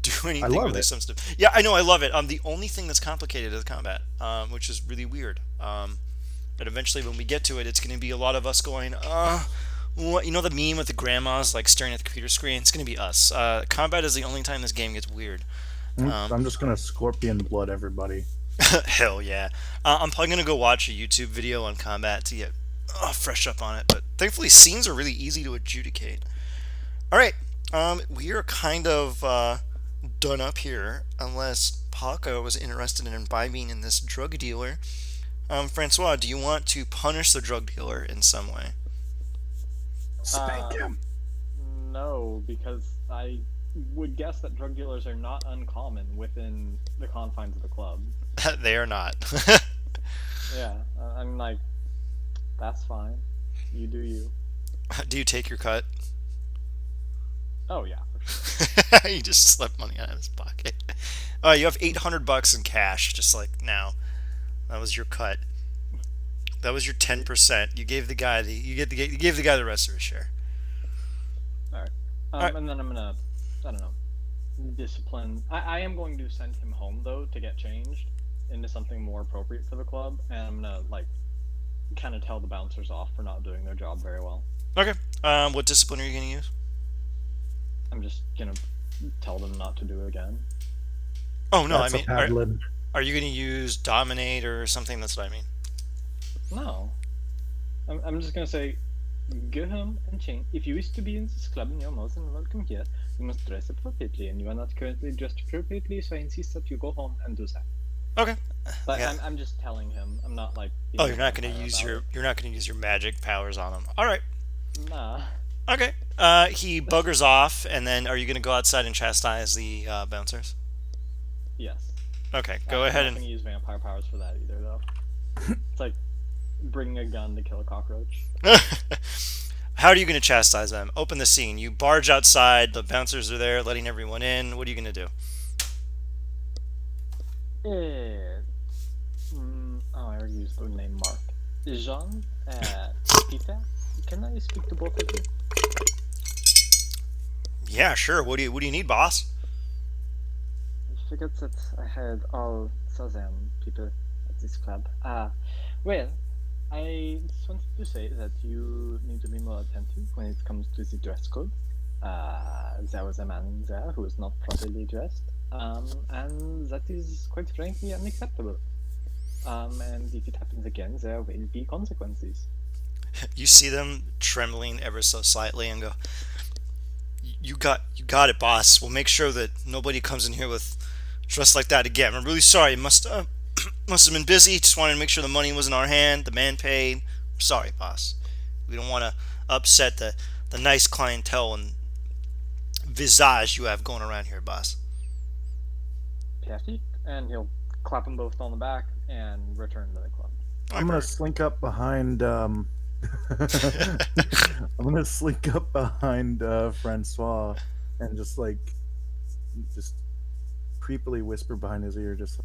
do I anything love really it. substantive. Yeah, I know, I love it. The only thing that's complicated is combat, which is really weird. And eventually, when we get to it, it's going to be a lot of us going, what? You know the meme with the grandmas like staring at the computer screen? It's going to be us. Combat is the only time this game gets weird. Um, I'm just gonna scorpion blood everybody. Hell yeah. I'm probably going to go watch a YouTube video on combat to get fresh up on it. But thankfully, scenes are really easy to adjudicate. All right. We are kind of done up here, unless Paco was interested in imbibing in this drug dealer. Francois, do you want to punish the drug dealer in some way? Spank Uh, him. no, because I would guess that drug dealers are not uncommon within the confines of the club. They are not. Yeah, I'm like, that's fine. You do you. Do you take your cut? Oh yeah, for sure. You just slipped money out of his pocket. You have $800 in cash, just like now. That was your cut. That was your 10%. You gave the guy you gave the guy the rest of his share. All right. All right. And then I'm gonna, I don't know, discipline. I am going to send him home though to get changed into something more appropriate for the club, and I'm gonna like kind of tell the bouncers off for not doing their job very well. Okay. What discipline are you gonna use? I'm just gonna tell them not to do it again. Oh no, I That's a mean, paddling. are you gonna use dominate or something? That's what I mean. No, I'm just gonna say, go home and change. If you wish to be in this club and you're more than welcome here, you must dress appropriately, and you are not currently dressed appropriately, so I insist that you go home and do that. Okay. But Yeah. I'm just telling him. I'm not like. Oh, being you're not gonna use your magic powers on him. All right. Nah. Okay. He buggers off, and then are you gonna go outside and chastise the bouncers? Yes. Okay. Go I'm ahead not and. gonna use vampire powers for that either, though. It's like bringing a gun to kill a cockroach. How are you gonna chastise them? Open the scene. You barge outside. The bouncers are there, letting everyone in. What are you gonna do? Eh, oh, I already used the name Mark. Jean, Peter, can I speak to both of you? Yeah, sure. What do you need, boss? I figured that I had all southern people at this club. Well, I just wanted to say that you need to be more attentive when it comes to the dress code. There was a man there who was not properly dressed, and that is quite frankly unacceptable. And if it happens again, there will be consequences. You see them trembling ever so slightly and go, you got it, boss. We'll make sure that nobody comes in here with dressed like that again. I'm really sorry. Must have been busy. Just wanted to make sure the money was in our hand. The man paid. We're sorry, boss. We don't want to upset the nice clientele and visage you have going around here, boss. Perfect. And he'll clap them both on the back and return to the club. I'm gonna slink up behind. I'm gonna slink up behind Francois and just creepily whisper behind his ear, just.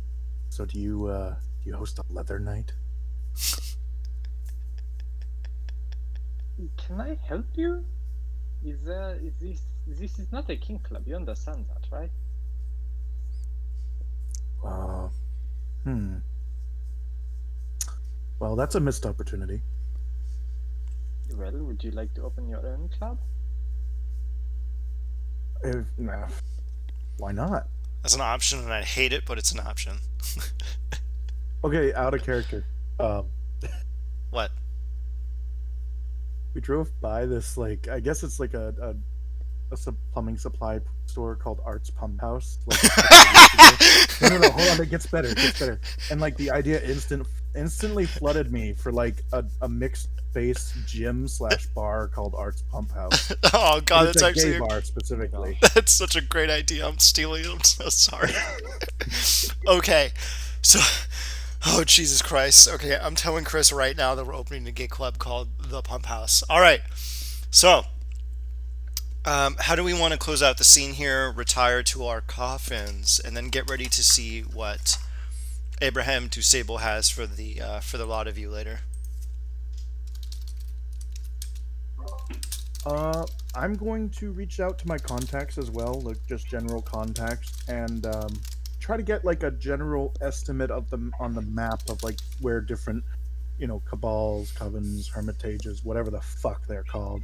So do you host a leather night? Can I help you? Is this is not a king club? You understand that, right? Uh, hmm. Well, that's a missed opportunity. Well, would you like to open your own club? Nah, why not? That's an option, and I hate it, but it's an option. Okay, out of character. What? We drove by this I guess it's like a plumbing supply store called Art's Pump House. Like a couple of weeks ago. No, hold on, it gets better, And like the idea instantly flooded me for like a mixed space gym / bar called Art's Pump House. Oh But god, it's that's a actually gay bar specifically. that's such a great idea. I'm stealing it. I'm so sorry. Okay, so oh Jesus Christ. Okay, I'm telling Chris right now that we're opening a gay club called the Pump House. All right, so how do we want to close out the scene here? Retire to our coffins, and then get ready to see what Abraham to Sable has for the lot of you later. Uh, I'm going to reach out to my contacts as well, like just general contacts, and try to get like a general estimate of them on the map of like where different, cabals, covens, hermitages, whatever the fuck they're called,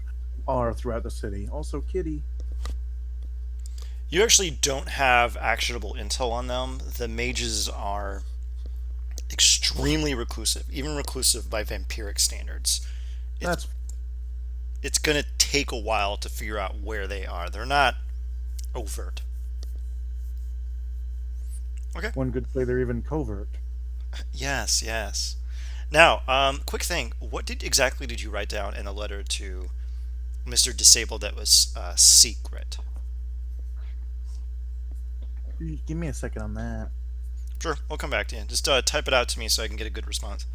are throughout the city. Also, Kitty. You actually don't have actionable intel on them. The mages are extremely reclusive, even reclusive by vampiric standards. It's That's it's gonna take a while to figure out where they are. They're not overt. Okay. one could say they're even covert. Yes, yes. Now, quick thing. What did exactly did you write down in a letter to Mr. Disabled that was secret? Give me a second on that. Sure, we'll come back to you. Just type it out to me so I can get a good response.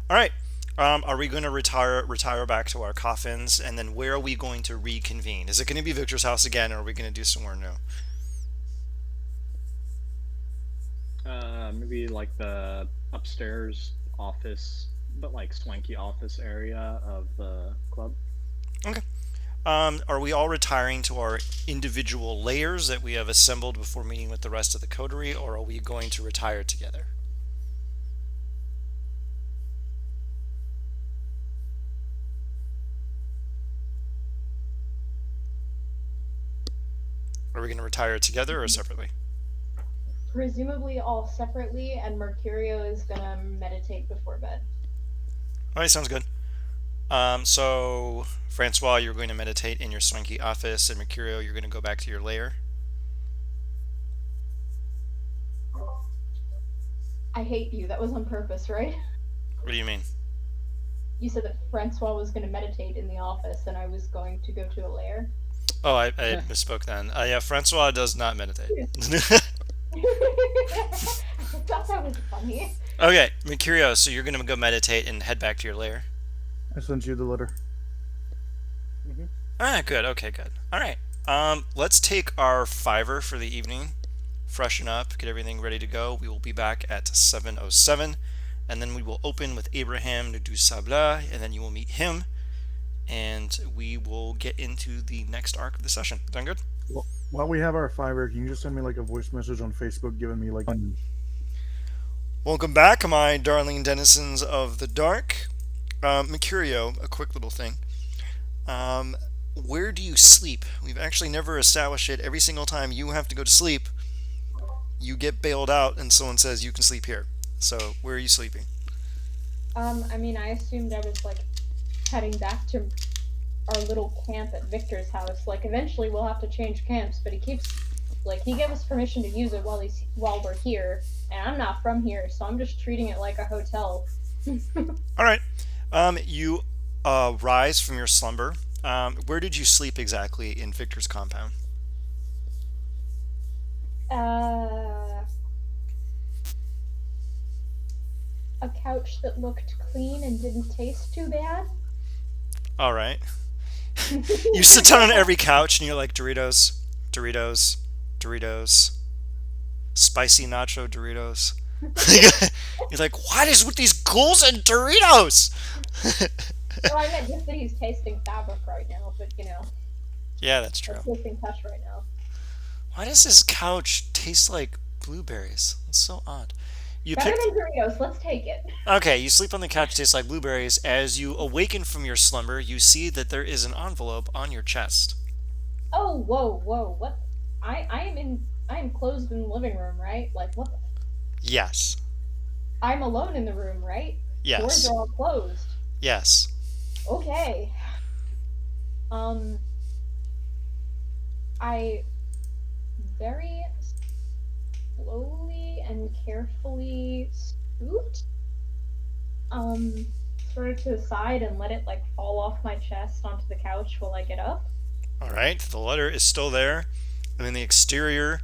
All right. Are we going to retire back to our coffins, and then where are we going to reconvene? Is it going to be Victor's house again, or are we going to do somewhere new? Maybe like the upstairs office, but like swanky office area of the club. Okay. Are we all retiring to our individual layers that we have assembled before meeting with the rest of the coterie, or are we going to retire together? Are we going to retire together or separately? Presumably all separately, and Mercurio is gonna meditate before bed. All right, sounds good. So, Francois, you're going to meditate in your swanky office, and Mercurio, you're going to go back to your lair. I hate you. That was on purpose, right? What do you mean? You said that Francois was going to meditate in the office and I was going to go to a lair. Oh, I misspoke then. Yeah, Francois does not meditate. I thought that was funny. Okay, Mercurio, so you're going to go meditate and head back to your lair. I sent you the letter. Ah, good. Okay, good. All right. Let's take our fiver for the evening, freshen up, get everything ready to go. We will be back at 7:07, and then we will open with Abraham du Sabla, and then you will meet him, and we will get into the next arc of the session. Done good? Well, while we have our fiver, can you just send me like a voice message on Facebook giving me like Welcome back, my darling denizens of the dark. Mercurio, a quick little thing. Where do you sleep? We've actually never established it. Every single time you have to go to sleep, you get bailed out and someone says you can sleep here. So, where are you sleeping? I mean, I assumed I was like heading back to our little camp at Victor's house. Like, eventually we'll have to change camps, but he keeps like he gave us permission to use it while we're here, and I'm not from here, so I'm just treating it like a hotel. All right. You rise from your slumber. Where did you sleep exactly in Victor's compound? Uh, a couch that looked clean and didn't taste too bad. All right. You sit down on every couch and you're like Doritos, Doritos, Doritos, spicy nacho Doritos. You're like, what is with these ghouls and Doritos? Well, I meant just that he's tasting fabric right now, but Yeah, that's or true. tasting touch right now. Why does this couch taste like blueberries? It's so odd. You Better pick. than Doritos, let's take it. Okay, you sleep on the couch, tastes like blueberries. As you awaken from your slumber, you see that there is an envelope on your chest. Oh, whoa, what? I am closed in the living room, right? Like, what the? Yes. I'm alone in the room, right? Doors Yes. are all closed. Yes. Okay. Um, I very slowly and carefully scoot, sort of to the side and let it like fall off my chest onto the couch while I get up. All right. The letter is still there. And in the exterior,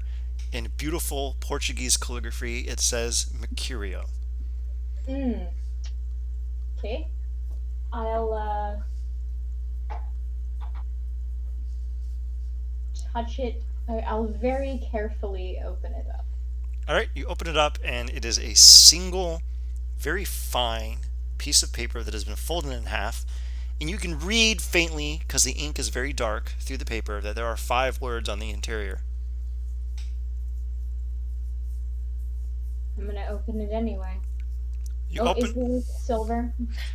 in beautiful Portuguese calligraphy, it says Mercurio. Mm. Okay. I'll touch it. I'll very carefully open it up. All right. You open it up, and it is a single, very fine piece of paper that has been folded in half. And you can read faintly, because the ink is very dark through the paper, that there are 5 words on the interior. I'm gonna open it anyway. You Oh, is open, the ink silver?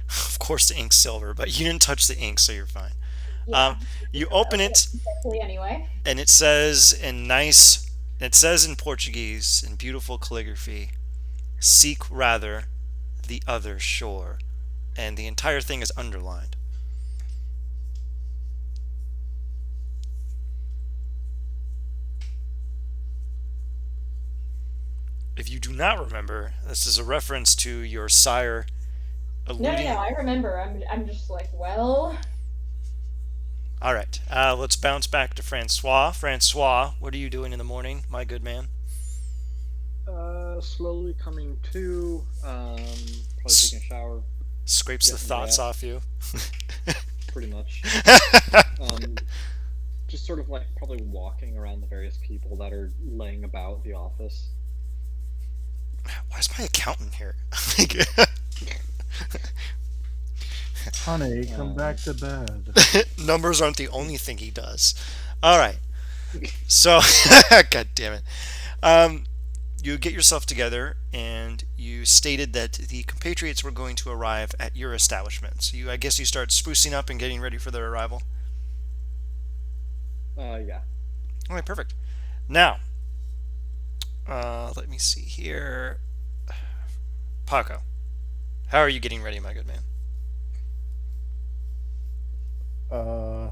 of course, the ink's silver, but you didn't touch the ink, so you're fine. Um, Yeah. you I'm gonna open open it it, quickly anyway. and it says in nice, it says in Portuguese, in beautiful calligraphy, seek rather the other shore. And the entire thing is underlined. If you do not remember, this is a reference to your sire No, no, no. alluding. I remember. I'm just like, well, All right, let's bounce back to Francois. Francois, what are you doing in the morning, my good man? Slowly coming to. Probably taking a shower, Scrapes the getting thoughts dressed, off you. pretty much. Um, just sort of like probably walking around the various people that are laying about the office. Why is my accountant here? Honey, come Um, back to bed. Numbers aren't the only thing he does. All right, so God damn it. Um, you get yourself together and you stated that the compatriots were going to arrive at your establishment. So I guess you start sprucing up and getting ready for their arrival. yeah. All right, perfect. Now, let me see here. Paco, how are you getting ready, my good man? Uh,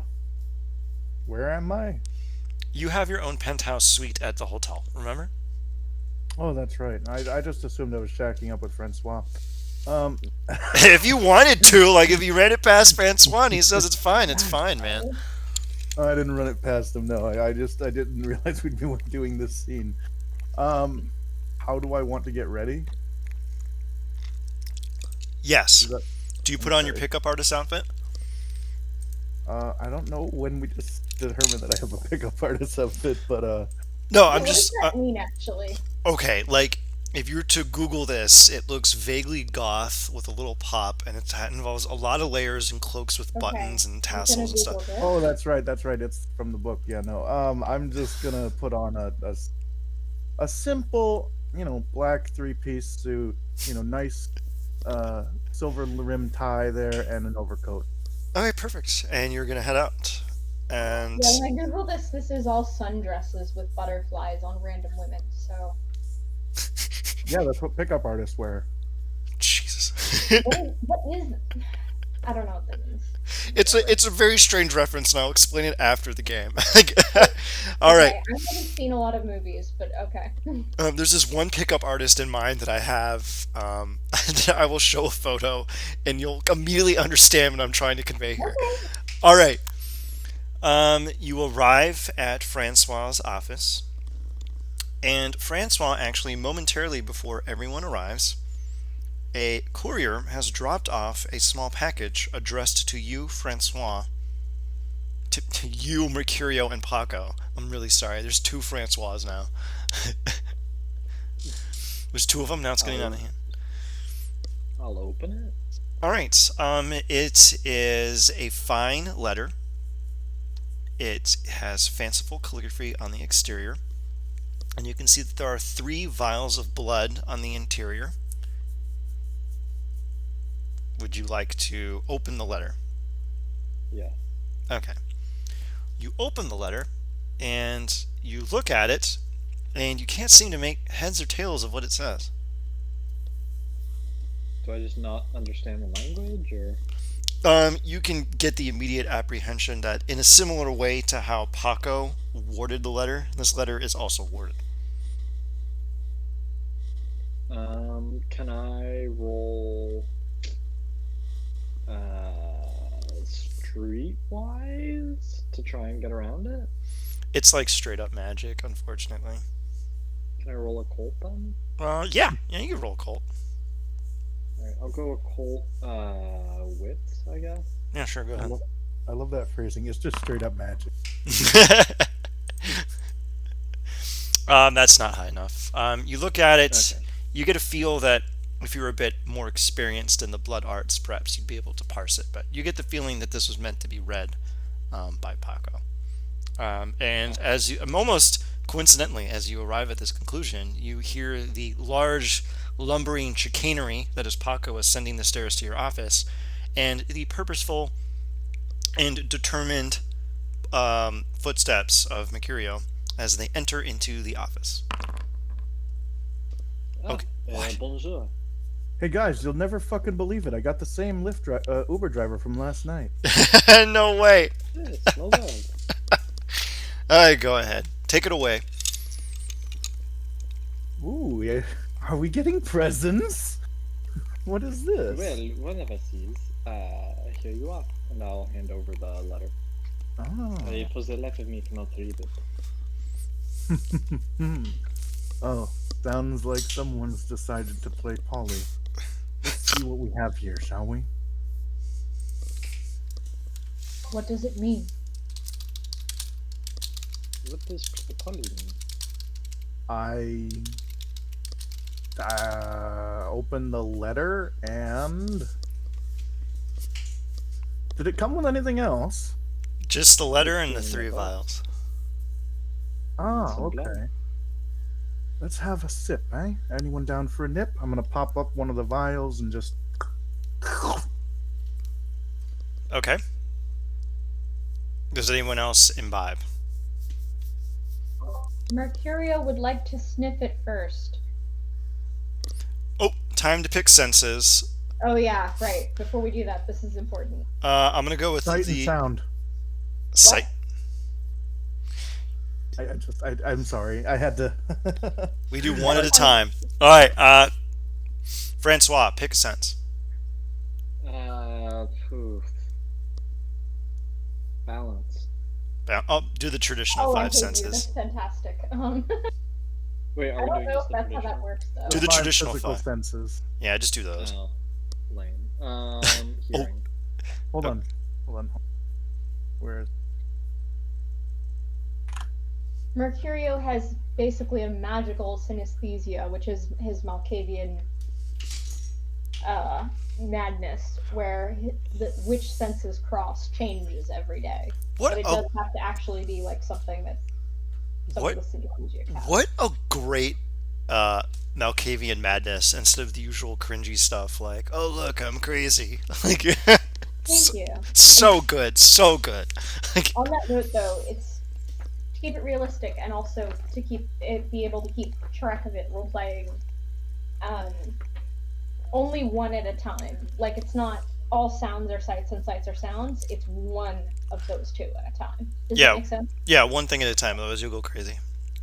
where am I? You have your own penthouse suite at the hotel, remember? Oh, that's right. I just assumed I was shacking up with Francois. Um, If you wanted to, like if you ran it past Francois and he says it's fine, it's fine, man. I didn't run it past him. No, I didn't realize we'd be doing this scene. Um, how do I want to get ready? Is Yes. that Do you put on your okay? pickup artist outfit? I don't know when we just determined that I have a pickup artist outfit, but No, yeah. I'm What does just that mean, actually? okay. Like if you're to Google this, it looks vaguely goth with a little pop, and it involves a lot of layers and cloaks with Okay, buttons and I'm gonna tassels and stuff. Google this. oh, that's right, that's right. It's from the book. Yeah, no. I'm just gonna put on a simple, black three-piece suit. Nice, silver rim tie there, and an overcoat. Okay, perfect. And you're gonna head out, and Yeah, when I Google this, this is all sundresses with butterflies on random women. So, Yeah, that's what pickup artists wear. Jesus. what is? I don't know what that means. It's Whatever. a very strange reference, and I'll explain it after the game. Oh, All right. okay, I haven't seen a lot of movies, but okay. There's this one pickup artist in mind that I have. That I will show a photo, and you'll immediately understand what I'm trying to convey here. Okay. All right. You arrive at Francois's office, and Francois actually momentarily before everyone arrives, a courier has dropped off a small package addressed to you, Francois, to you, Mercurio, and Paco. I'm really sorry. There's 2 Francois now. There's 2 of them. Now it's getting out of I'll hand. I'll open it. All right. It is a fine letter. It has fanciful calligraphy on the exterior, and you can see that there are 3 vials of blood on the interior. Would you like to open the letter? Yeah. Okay. You open the letter, and you look at it, and you can't seem to make heads or tails of what it says. Do I just not understand the language, or? You can get the immediate apprehension that in a similar way to how Paco worded the letter, this letter is also worded. Can I roll streetwise to try and get around it? It's like straight up magic, unfortunately. Can I roll a Colt then? Yeah, you can roll Colt. Alright, I'll go a Colt wits, I guess. Yeah, sure, go I ahead. love, I love that phrasing. It's just straight up magic. That's not high enough. You look at it, Okay. you get a feel that if you're a bit more experienced in the blood arts, perhaps you'd be able to parse it. But you get the feeling that this was meant to be read by Paco. And as you, almost coincidentally, as you arrive at this conclusion, you hear the large, lumbering chicanery that is Paco ascending the stairs to your office, and the purposeful and determined footsteps of Mercurio as they enter into the office. Ah, Okay, what? bonjour. Hey guys, you'll never fucking believe it. I got the same Uber driver from last night. No way. Yeah, small world. All right, go ahead. Take it away. Ooh, yeah. Are we getting presents? What is this? Well, one of us is. Here you are. And I'll hand over the letter. Oh. For the life of me, cannot read it. Oh, sounds like someone's decided to play Polly. Let's see what we have here, shall we? What does it mean? What does Polly mean? I opened the letter and did it come with anything else? Just the letter and the 3 vials. Ah, Some blood. okay. Let's have a sip, eh? Anyone down for a nip? I'm gonna pop up one of the vials and just. Okay. Does anyone else imbibe? Mercurio would like to sniff it first. Oh, time to pick senses. Oh yeah, right. Before we do that, this is important. I'm gonna go with Sight and the sound. sight. I'm sorry. I had to. We do one at a time. All right, Francois, pick a sense. Poof. Balance. Oh, do the traditional Oh, I 5 hate you. That's senses. fantastic. Wait, I are we don't doing know this if the that's how that traditional? works though. Do the 5 traditional physical 5. senses. Yeah, just do those. Oh, lame. Hearing. Hold on. Hold on. Where is. Mercurio has basically a magical synesthesia, which is his Malkavian madness, where which senses cross changes every day. What But it a does have to actually be like something that someone what with synesthesia has. what a great Malkavian madness instead of the usual cringy stuff like, oh look, I'm crazy. Like, Thank you. so good, so good. Like, On that note, though, it's to keep it realistic and also to keep it be able to keep track of it role playing. Only one at a time. Like it's not all sounds are sights and sights are sounds. It's one of those two at a time. Does Yeah. that make sense? yeah, one thing at a time, otherwise you'll go crazy.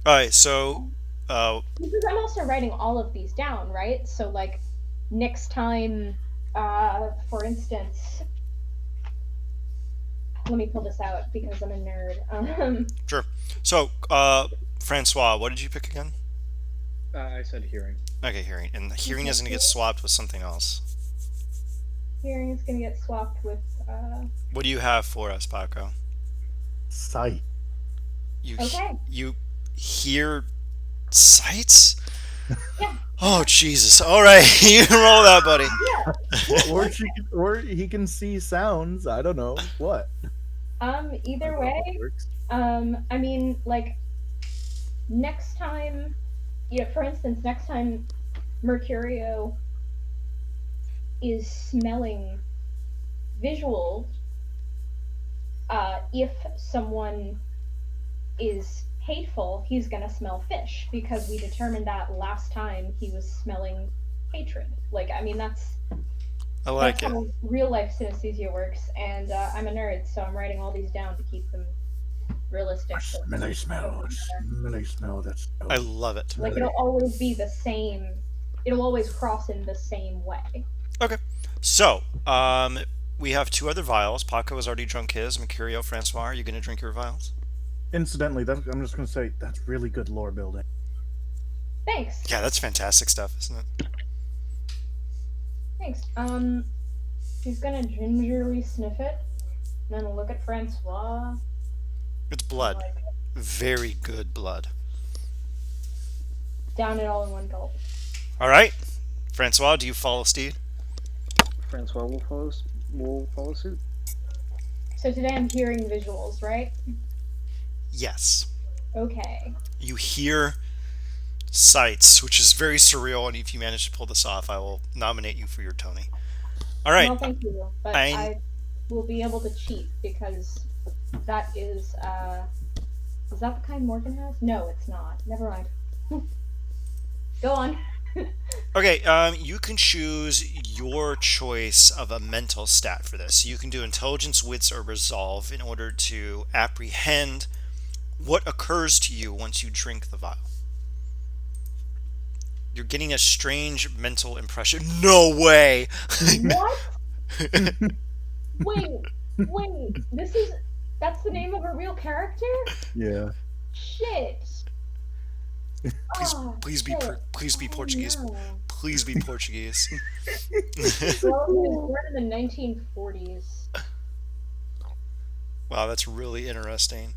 All right, so Because I'm also writing all of these down, right? So like next time, for instance, let me pull this out because I'm a nerd. sure. So Francois, what did you pick again? I said hearing. Okay, hearing, and hearing is going to get swapped with something else. Hearing is gonna get swapped with. What do you have for us, Paco? Sight. Okay. You hear sights? Yeah. Oh Jesus! All right, you can roll that, buddy. Or he can see sounds. I don't know what. Either way, Works. I mean, like, next time, for instance, next time Mercurio is smelling visuals, if someone is hateful, he's gonna smell fish because we determined that last time he was smelling hatred. Like, I mean, that's I like it. how real life synesthesia works, and I'm a nerd, so I'm writing all these down to keep them realistic. Smelly smell. Smelly smell. That's. I love it. Like it'll always be the same. It'll always cross in the same way. Okay, so we have 2 other vials. Paco has already drunk his. Mercurio, Francois, are you going to drink your vials? Incidentally, I'm just gonna say that's really good lore building. Thanks. Yeah, that's fantastic stuff, isn't it? Thanks. He's gonna gingerly sniff it, and then look at Francois. It's blood. Like, Very good blood. down it all in one gulp. All right, Francois, do you follow Steed? Francois will follow suit. So today I'm hearing visuals, right? Yes. Okay. You hear sights, which is very surreal, and if you manage to pull this off, I will nominate you for your Tony. All right. No, thank you, but I I will be able to cheat because that is that the kind Morgan has? No, it's not. Never mind. Go on. Okay, you can choose your choice of a mental stat for this. You can do intelligence, wits, or resolve in order to apprehend what occurs to you once you drink the vial. You're getting a strange mental impression. No way! What? Wait, wait. That's the name of a real character? Yeah. Shit. please, Oh, please be, shit. please be Oh Portuguese. no. Please be Portuguese. Well, he was born in the 1940s. Wow, that's really interesting.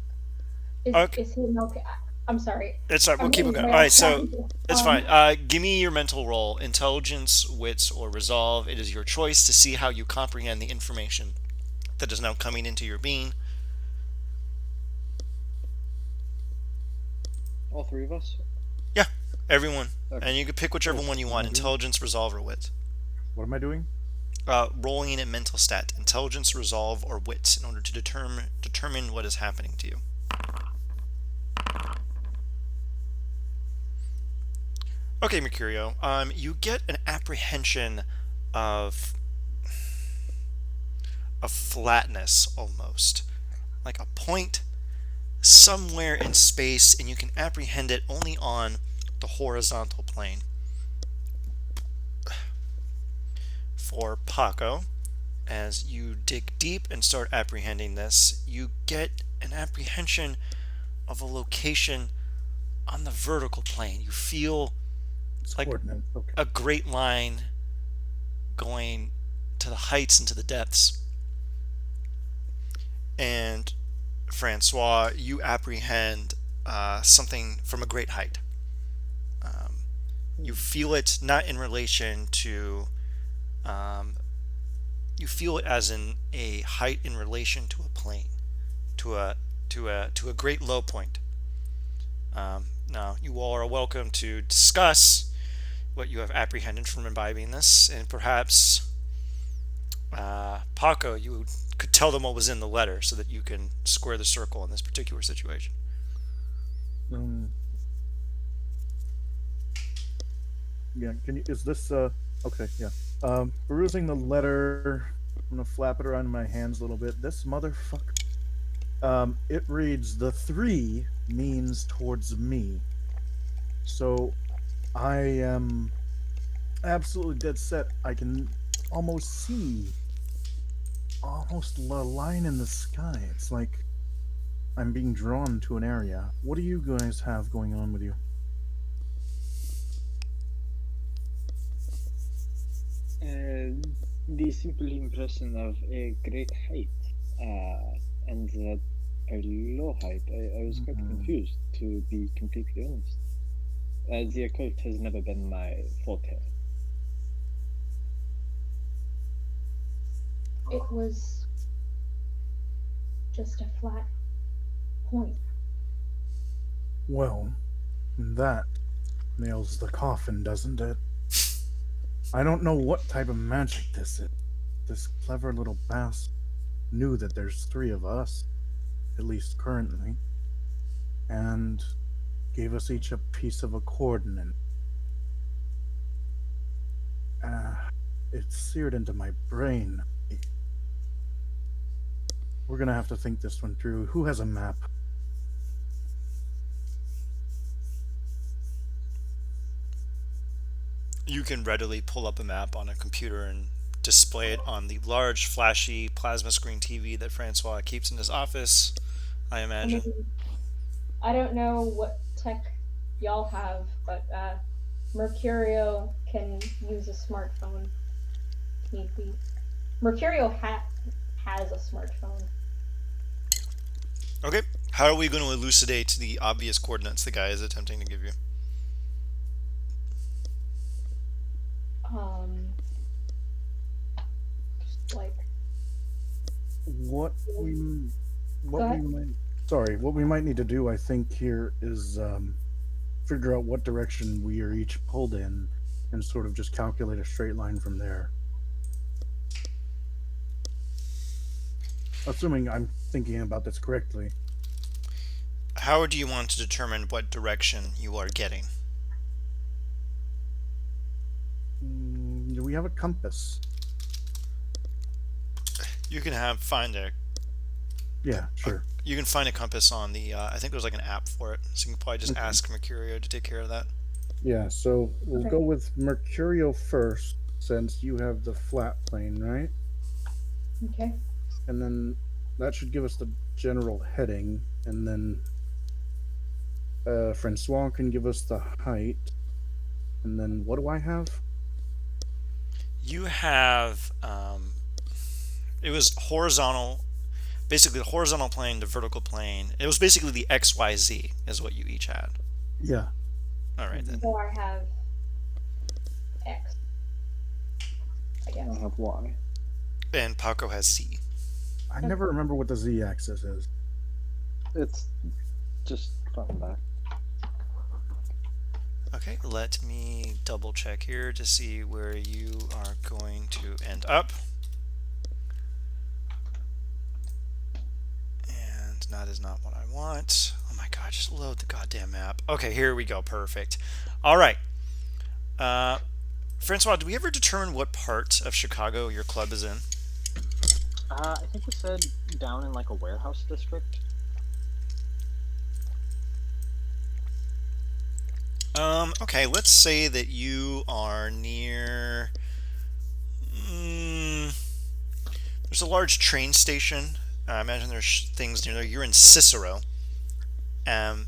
Is Okay, is he an okay? I'm sorry. it's fine. We'll I'm keep it getting going. way All right, off so track. it's fine. Give me your mental roll: intelligence, wits, or resolve. It is your choice to see how you comprehend the information that is now coming into your being. All three of us. Yeah, everyone, Okay. and you can pick whichever Cool. one you What am want: I doing? intelligence, resolve, or wits. What am I doing? Rolling a mental stat: intelligence, resolve, or wits, in order to determine what is happening to you. Okay, Mercurio. You get an apprehension of a flatness almost, like a point somewhere in space, and you can apprehend it only on the horizontal plane. For Paco, as you dig deep and start apprehending this, you get an apprehension of a location on the vertical plane. You feel It's like coordinates. Okay. a great line going to the heights and to the depths. And Francois, you apprehend something from a great height. Um, you feel it not in relation to, um, you feel it as in a height in relation to a plane, to a great low point. Now, you all are welcome to discuss what you have apprehended from imbibing this, and perhaps Paco, you could tell them what was in the letter so that you can square the circle in this particular situation. Um, yeah. Can you? Is this? Okay. Yeah. Perusing the letter. I'm gonna flap it around in my hands a little bit. This motherfucker. It reads, "The three means towards me." So I am absolutely dead set. I can almost see almost a line in the sky. It's like I'm being drawn to an area. What do you guys have going on with you? The simple impression of a great height and a low height. I was quite confused, to be completely honest. The occult has never been my forte. It was just a flat point. Well, that nails the coffin, doesn't it? I don't know what type of magic this is. This clever little bastard knew that there's three of us, at least currently, and gave us each a piece of a coordinate. It's seared into my brain. We're gonna have to think this one through. Who has a map? You can readily pull up a map on a computer and display it on the large, flashy plasma screen TV that Francois keeps in his office, I I imagine. mean, I don't know what tech y'all have, but Mercurio can use a smartphone. Need be. Mercurio has a smartphone. Okay, how are we going to elucidate the obvious coordinates the guy is attempting to give you? What we Go what we ahead. might sorry, what we might need to do, I think, here is figure out what direction we are each pulled in, and sort of just calculate a straight line from there. Assuming I'm thinking about this correctly. How do you want to determine what direction you are getting? Do we have a compass? You can have find Yeah, a sure. you can find a compass on the. I think there's like an app for it, so you can probably just Okay. ask Mercurio to take care of that. Yeah, so we'll Okay. go with Mercurial first, since you have the flat plane, right? Okay. And then that should give us the general heading, and then Francois can give us the height, and then what do I have? You have it was horizontal, basically the horizontal plane, the vertical plane. It was basically the X Y Z is what you each had. Yeah, All right then. So I have X, I I guess. have Y. And Paco has Z. I Okay. never remember what the z-axis is. It's just front and back. Okay, let me double check here to see where you are going to end up. And that is not what I want. Oh my god, just load the goddamn map. Okay, here we go. Perfect. All right. Uh, Francois, did we ever determine what part of Chicago your club is in? I think we said down in like a warehouse district. Okay, let's say that you are near. There's a large train station. I imagine there's things near there. You're in Cicero. Um,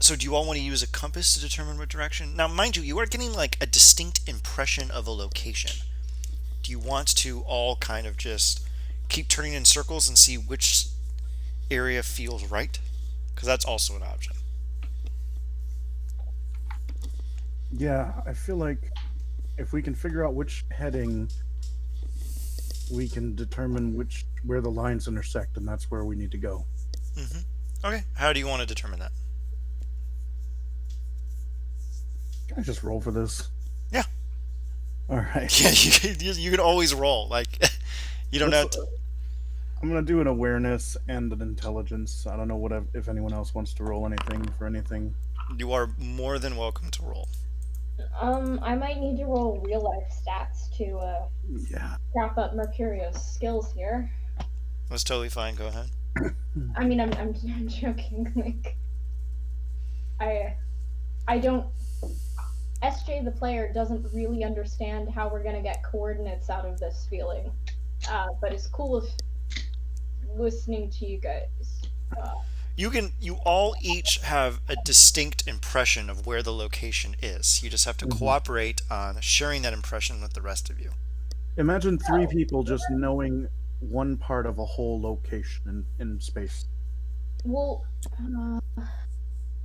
so do you all want to use a compass to determine what direction? Now, mind you, you are getting like a distinct impression of a location. Do you want to all kind of just keep turning in circles and see which area feels right? Because that's also an option. Yeah, I feel like if we can figure out which heading, we can determine which where the lines intersect, and that's where we need to go. hmm Okay, how do you want to determine that? Can I just roll for this? Yeah, All right. yeah, you can always roll. Like, you don't Let's. have to. I'm gonna do an awareness and an intelligence. I don't know what if anyone else wants to roll anything for anything. You are more than welcome to roll. I might need to roll real life stats to Yeah. wrap up Mercurio's skills here. That's totally fine. Go ahead. I mean, I'm joking. Like, I don't. SJ the player doesn't really understand how we're gonna get coordinates out of this feeling, but it's cool if listening to you guys. You all each have a distinct impression of where the location is. You just have to Mhm. cooperate on sharing that impression with the rest of you. Imagine three people just knowing one part of a whole location in space. Well,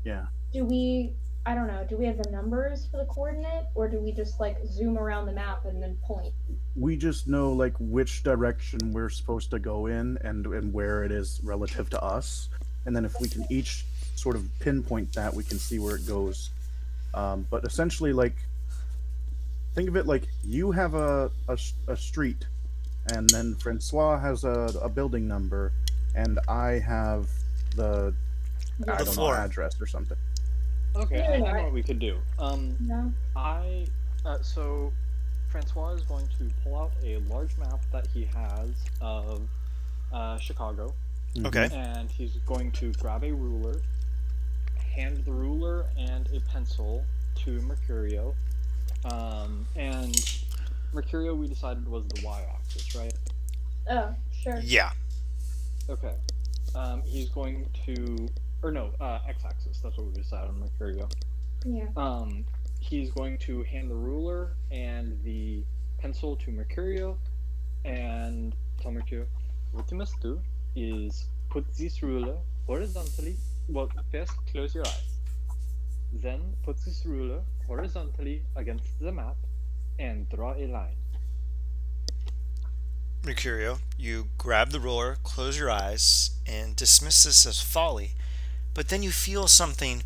Yeah. do we? I don't know. Do we have the numbers for the coordinate, or do we just like zoom around the map and then point? We just know like which direction we're supposed to go in, and where it is relative to us. And then if we can each sort of pinpoint that, we can see where it goes. But essentially, like, think of it like you have a street, and then Francois has a building number, and I have the, I The don't know, floor. address or something. Okay, No, no, I know I- what we could do. No. So Francois is going to pull out a large map that he has of Chicago, Okay. and he's going to grab a ruler, hand the ruler and a pencil to Mercurio, and Mercurio we decided was the y-axis, right? Oh, sure. Yeah. Okay. He's going to, or no, x-axis. That's what we decided on Mercurio. Yeah. He's going to hand the ruler and the pencil to Mercurio, and tell Mercurio, what you must do is put this ruler horizontally. Well, first close your eyes. Then put this ruler horizontally against the map and draw a line. Mercurio, you grab the roller, close your eyes, and dismiss this as folly. But then you feel something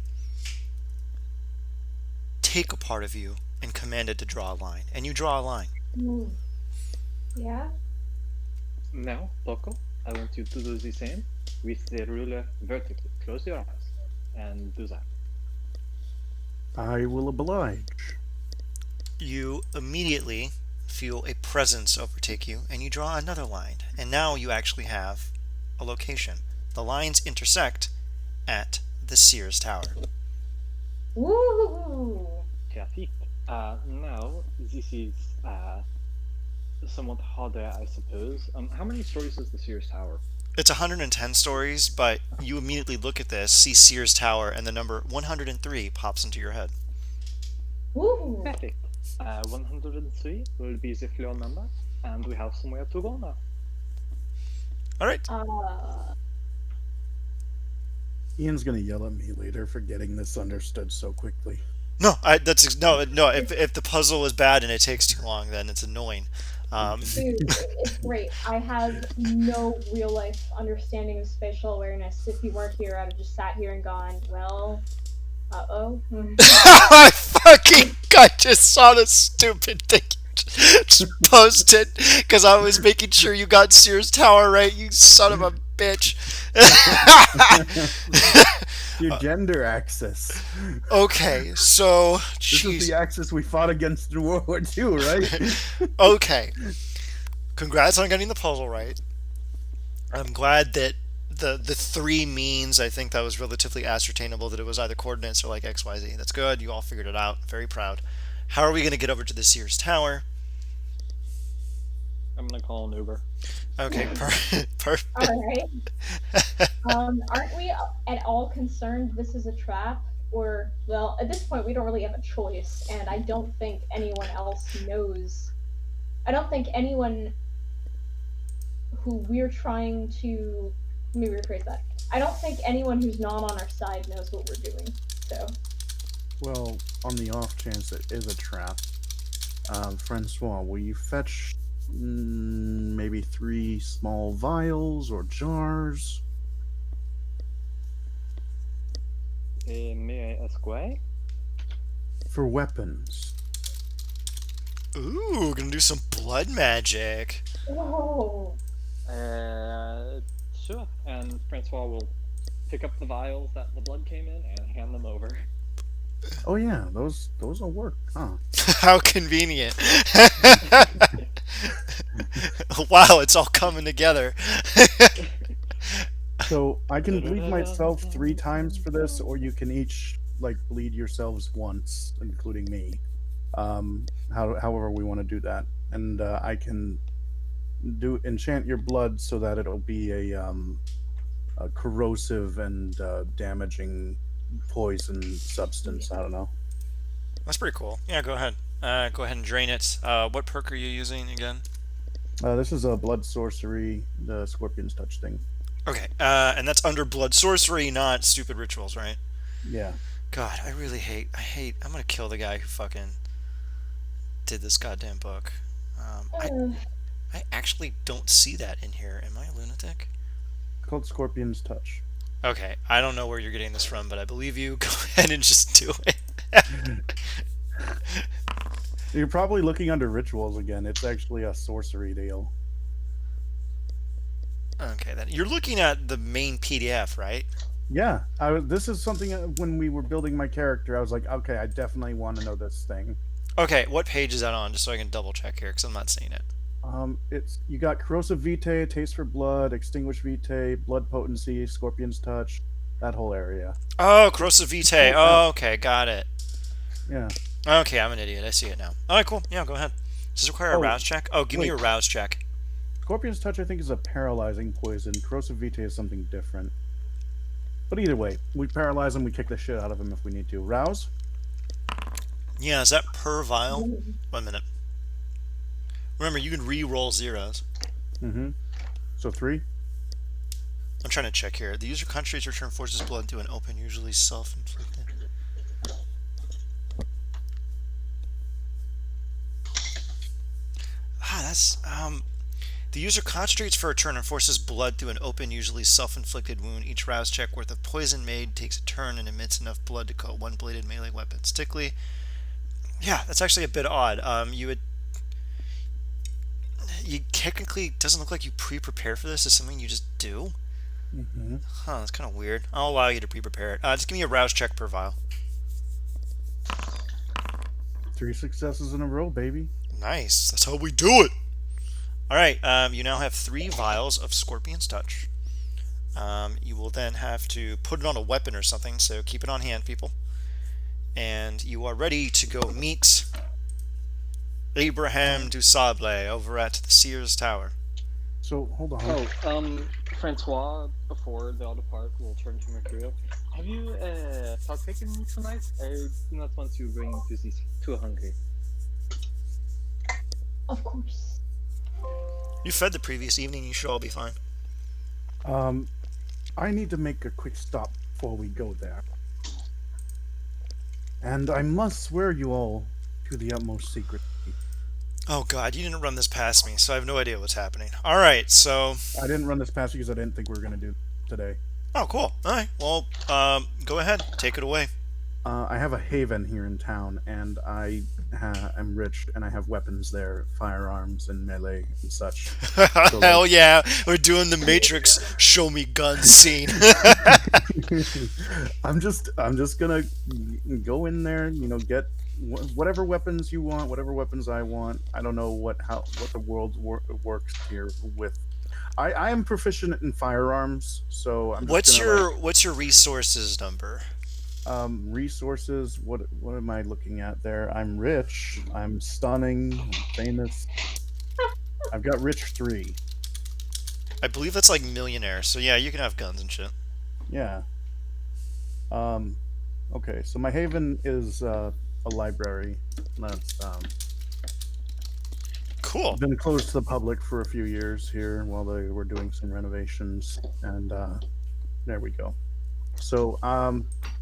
take a part of you and command it to draw a line. And you draw a line. Ooh. Yeah. Now, Poco, I want you to do the same with the ruler vertically. Close your eyes and do that. I will oblige. You immediately feel a presence overtake you, and you draw another line. And now you actually have a location. The lines intersect at the Sears Tower. Woo! Perfect. Now, this is somewhat harder, I suppose. How many stories is the Sears Tower? It's 110 stories, but you immediately look at this, see Sears Tower, and the number 103 pops into your head. Woo! Perfect. 103 will be the floor number, and we have somewhere to go now. All right. Ian's gonna yell at me later for getting this understood so quickly. No, no. If the puzzle is bad and it takes too long, then it's annoying. Dude, it's great. I have no real life understanding of spatial awareness. If you weren't here, I'd have just sat here and gone, well, uh-oh. I just saw this stupid thing you just posted because I was making sure you got Sears Tower right, you son of a bitch. Your gender axis. Okay, so This is the axis we fought against through World War II, right? Okay. Congrats on getting the puzzle right. I'm glad that the three means, I think that was relatively ascertainable that it was either coordinates or like XYZ. That's good. You all figured it out. Very proud. How are we going to get over to the Sears Tower? I'm gonna call an Uber. Okay, perfect. All right. Aren't we at all concerned this is a trap? Or, well, at this point, we don't really have a choice, and I don't think anyone else knows. I don't think anyone who we're trying to. Let me rephrase that. I don't think anyone who's not on our side knows what we're doing. So. Well, on the off chance it is a trap, Francois, will you fetch maybe 3 small vials or jars? May I ask why? For weapons. Ooh, gonna do some blood magic. Whoa. Sure. And Francois will pick up the vials that the blood came in and hand them over. Oh yeah, those will work, huh? How convenient. Wow, it's all coming together. So I can bleed myself 3 times for this, or you can each like bleed yourselves once, including me. However we want to do that, and I can enchant your blood so that it'll be a corrosive and damaging poison substance. I don't know. That's pretty cool. Yeah, go ahead. Go ahead and drain it. What perk are you using again? This is a blood sorcery, the Scorpion's Touch thing. Okay, and that's under blood sorcery, not stupid rituals, right? Yeah. God, I hate. I'm gonna kill the guy who fucking did this goddamn book. I actually don't see that in here. Am I a lunatic? It's called Scorpion's Touch. Okay, I don't know where you're getting this from, but I believe you. Go ahead and just do it. You're probably looking under rituals again. It's actually a sorcery deal. Okay, then you're looking at the main PDF, right? Yeah, this is something when we were building my character, I was like, okay, I definitely want to know this thing. Okay, what page is that on? Just so I can double check here, because I'm not seeing it. It's you got corrosive vitae, taste for blood, extinguished vitae, blood potency, Scorpion's Touch, that whole area. Oh, corrosive vitae. Oh, okay, got it. Yeah. Okay, I'm an idiot. I see it now. All right, cool. Yeah, go ahead. Does this require a rouse check? Oh, give me your rouse check. Scorpion's Touch, I think, is a paralyzing poison. Corrosive vitae is something different. But either way, we paralyze him, we kick the shit out of him if we need to. Rouse? Yeah, is that per vial? 1 minute. Remember, you can re-roll zeros. Mm-hmm. So 3? I'm trying to check here. The user concentrates return forces blood into an open, usually self-inflicted. That's The user concentrates for a turn and forces blood through an open, usually self-inflicted wound. Each rouse check worth of poison made takes a turn and emits enough blood to coat one-bladed melee weapon. Stickly, yeah, that's actually a bit odd. You technically doesn't look like you pre-prepare for this. It's something you just do. Hmm. Huh, that's kind of weird. I'll allow you to pre-prepare it. Just give me a rouse check per vial. 3 successes in a row, baby. Nice. That's how we do it. All right. You now have 3 vials of Scorpion's Touch. You will then have to put it on a weapon or something. So keep it on hand, people. And you are ready to go meet Abraham Um, Dusable over at the Sears Tower. so hold on. Oh, Francois, before they all depart, will turn to Mercurio. Have you partaken tonight? I do not want you going to this too hungry. Of course. You fed the previous evening. You should all be fine. Um, I need to make a quick stop before we go there. And I must swear you all to the utmost secrecy. Oh God, you didn't run this past me, so I have no idea what's happening. All right, so I didn't run this past you because I didn't think we were going to do today. oh cool. All right, well, go ahead, take it away. I have a haven here in town, and I am rich, and I have weapons there, firearms and melee and such. So, Hell yeah, we're doing the Matrix show me guns scene. I'm just gonna go in there, get whatever weapons you want, whatever weapons I want. I don't know what the world works here with. I am proficient in firearms, so I'm just gonna What's your resources number? resources. What am I looking at there? I'm rich. I'm stunning. I'm famous. I've got rich 3. I believe that's like millionaire. So yeah, you can have guns and shit. Yeah. Um, okay, so my haven is a library that's Cool. been closed to the public for a few years here while they were doing some renovations, and there we go. So,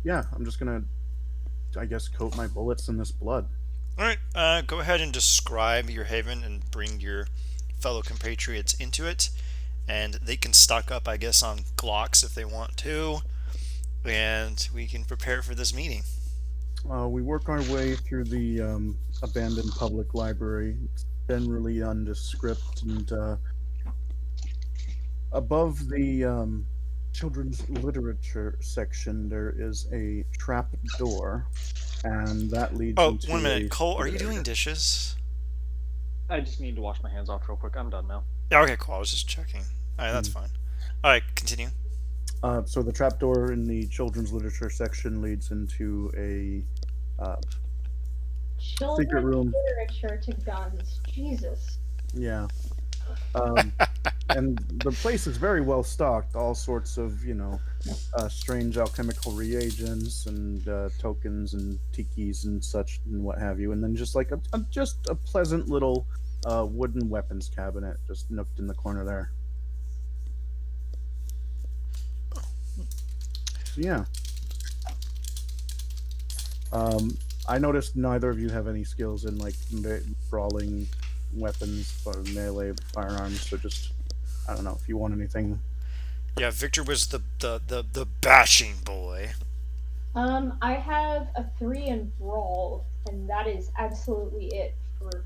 yeah, I'm just gonna, I guess, coat my bullets in this blood. All right, go ahead and describe your haven and bring your fellow compatriots into it, and they can stock up, I guess, on Glocks if they want to, and we can prepare for this meeting. We work our way through the abandoned public library. It's generally nondescript, and above the children's literature section, there is a trap door, and that leads Oh, into 1 minute, a Cole, are you secret doing area. dishes? I just need to wash my hands off real quick. I'm done now. Yeah, okay, cool. I was just checking. All right, that's Hmm. fine. All right, continue. So the trapdoor in the children's literature section leads into a secret Children's room. literature to guns. Jesus. Yeah. Um, and the place is very well stocked. All sorts of, strange alchemical reagents and tokens and tikis and such and what have you. And then just like just a pleasant little wooden weapons cabinet just nooked in the corner there. So yeah. I noticed neither of you have any skills in like brawling weapons or melee firearms. So just I don't know if you want anything. Yeah, Victor was the bashing boy. I have a 3 in brawl, and that is absolutely it for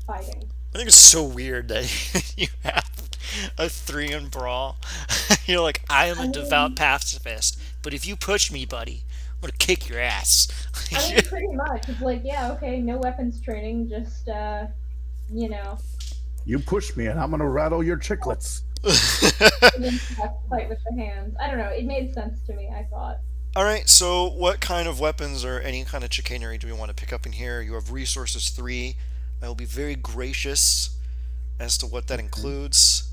fighting. I think it's so weird that you have a 3 in brawl. You're like, I am I a devout mean, pacifist, but if you push me, buddy, I'm gonna kick your ass. pretty much. It's like, yeah, okay, no weapons training, just you know, You push me, and I'm gonna rattle your chiclets. and then you have to fight with the hands. I don't know. It made sense to me. I thought. All right, so what kind of weapons or any kind of chicanery do we want to pick up in here? You have resources 3. I will be very gracious as to what that Okay. includes.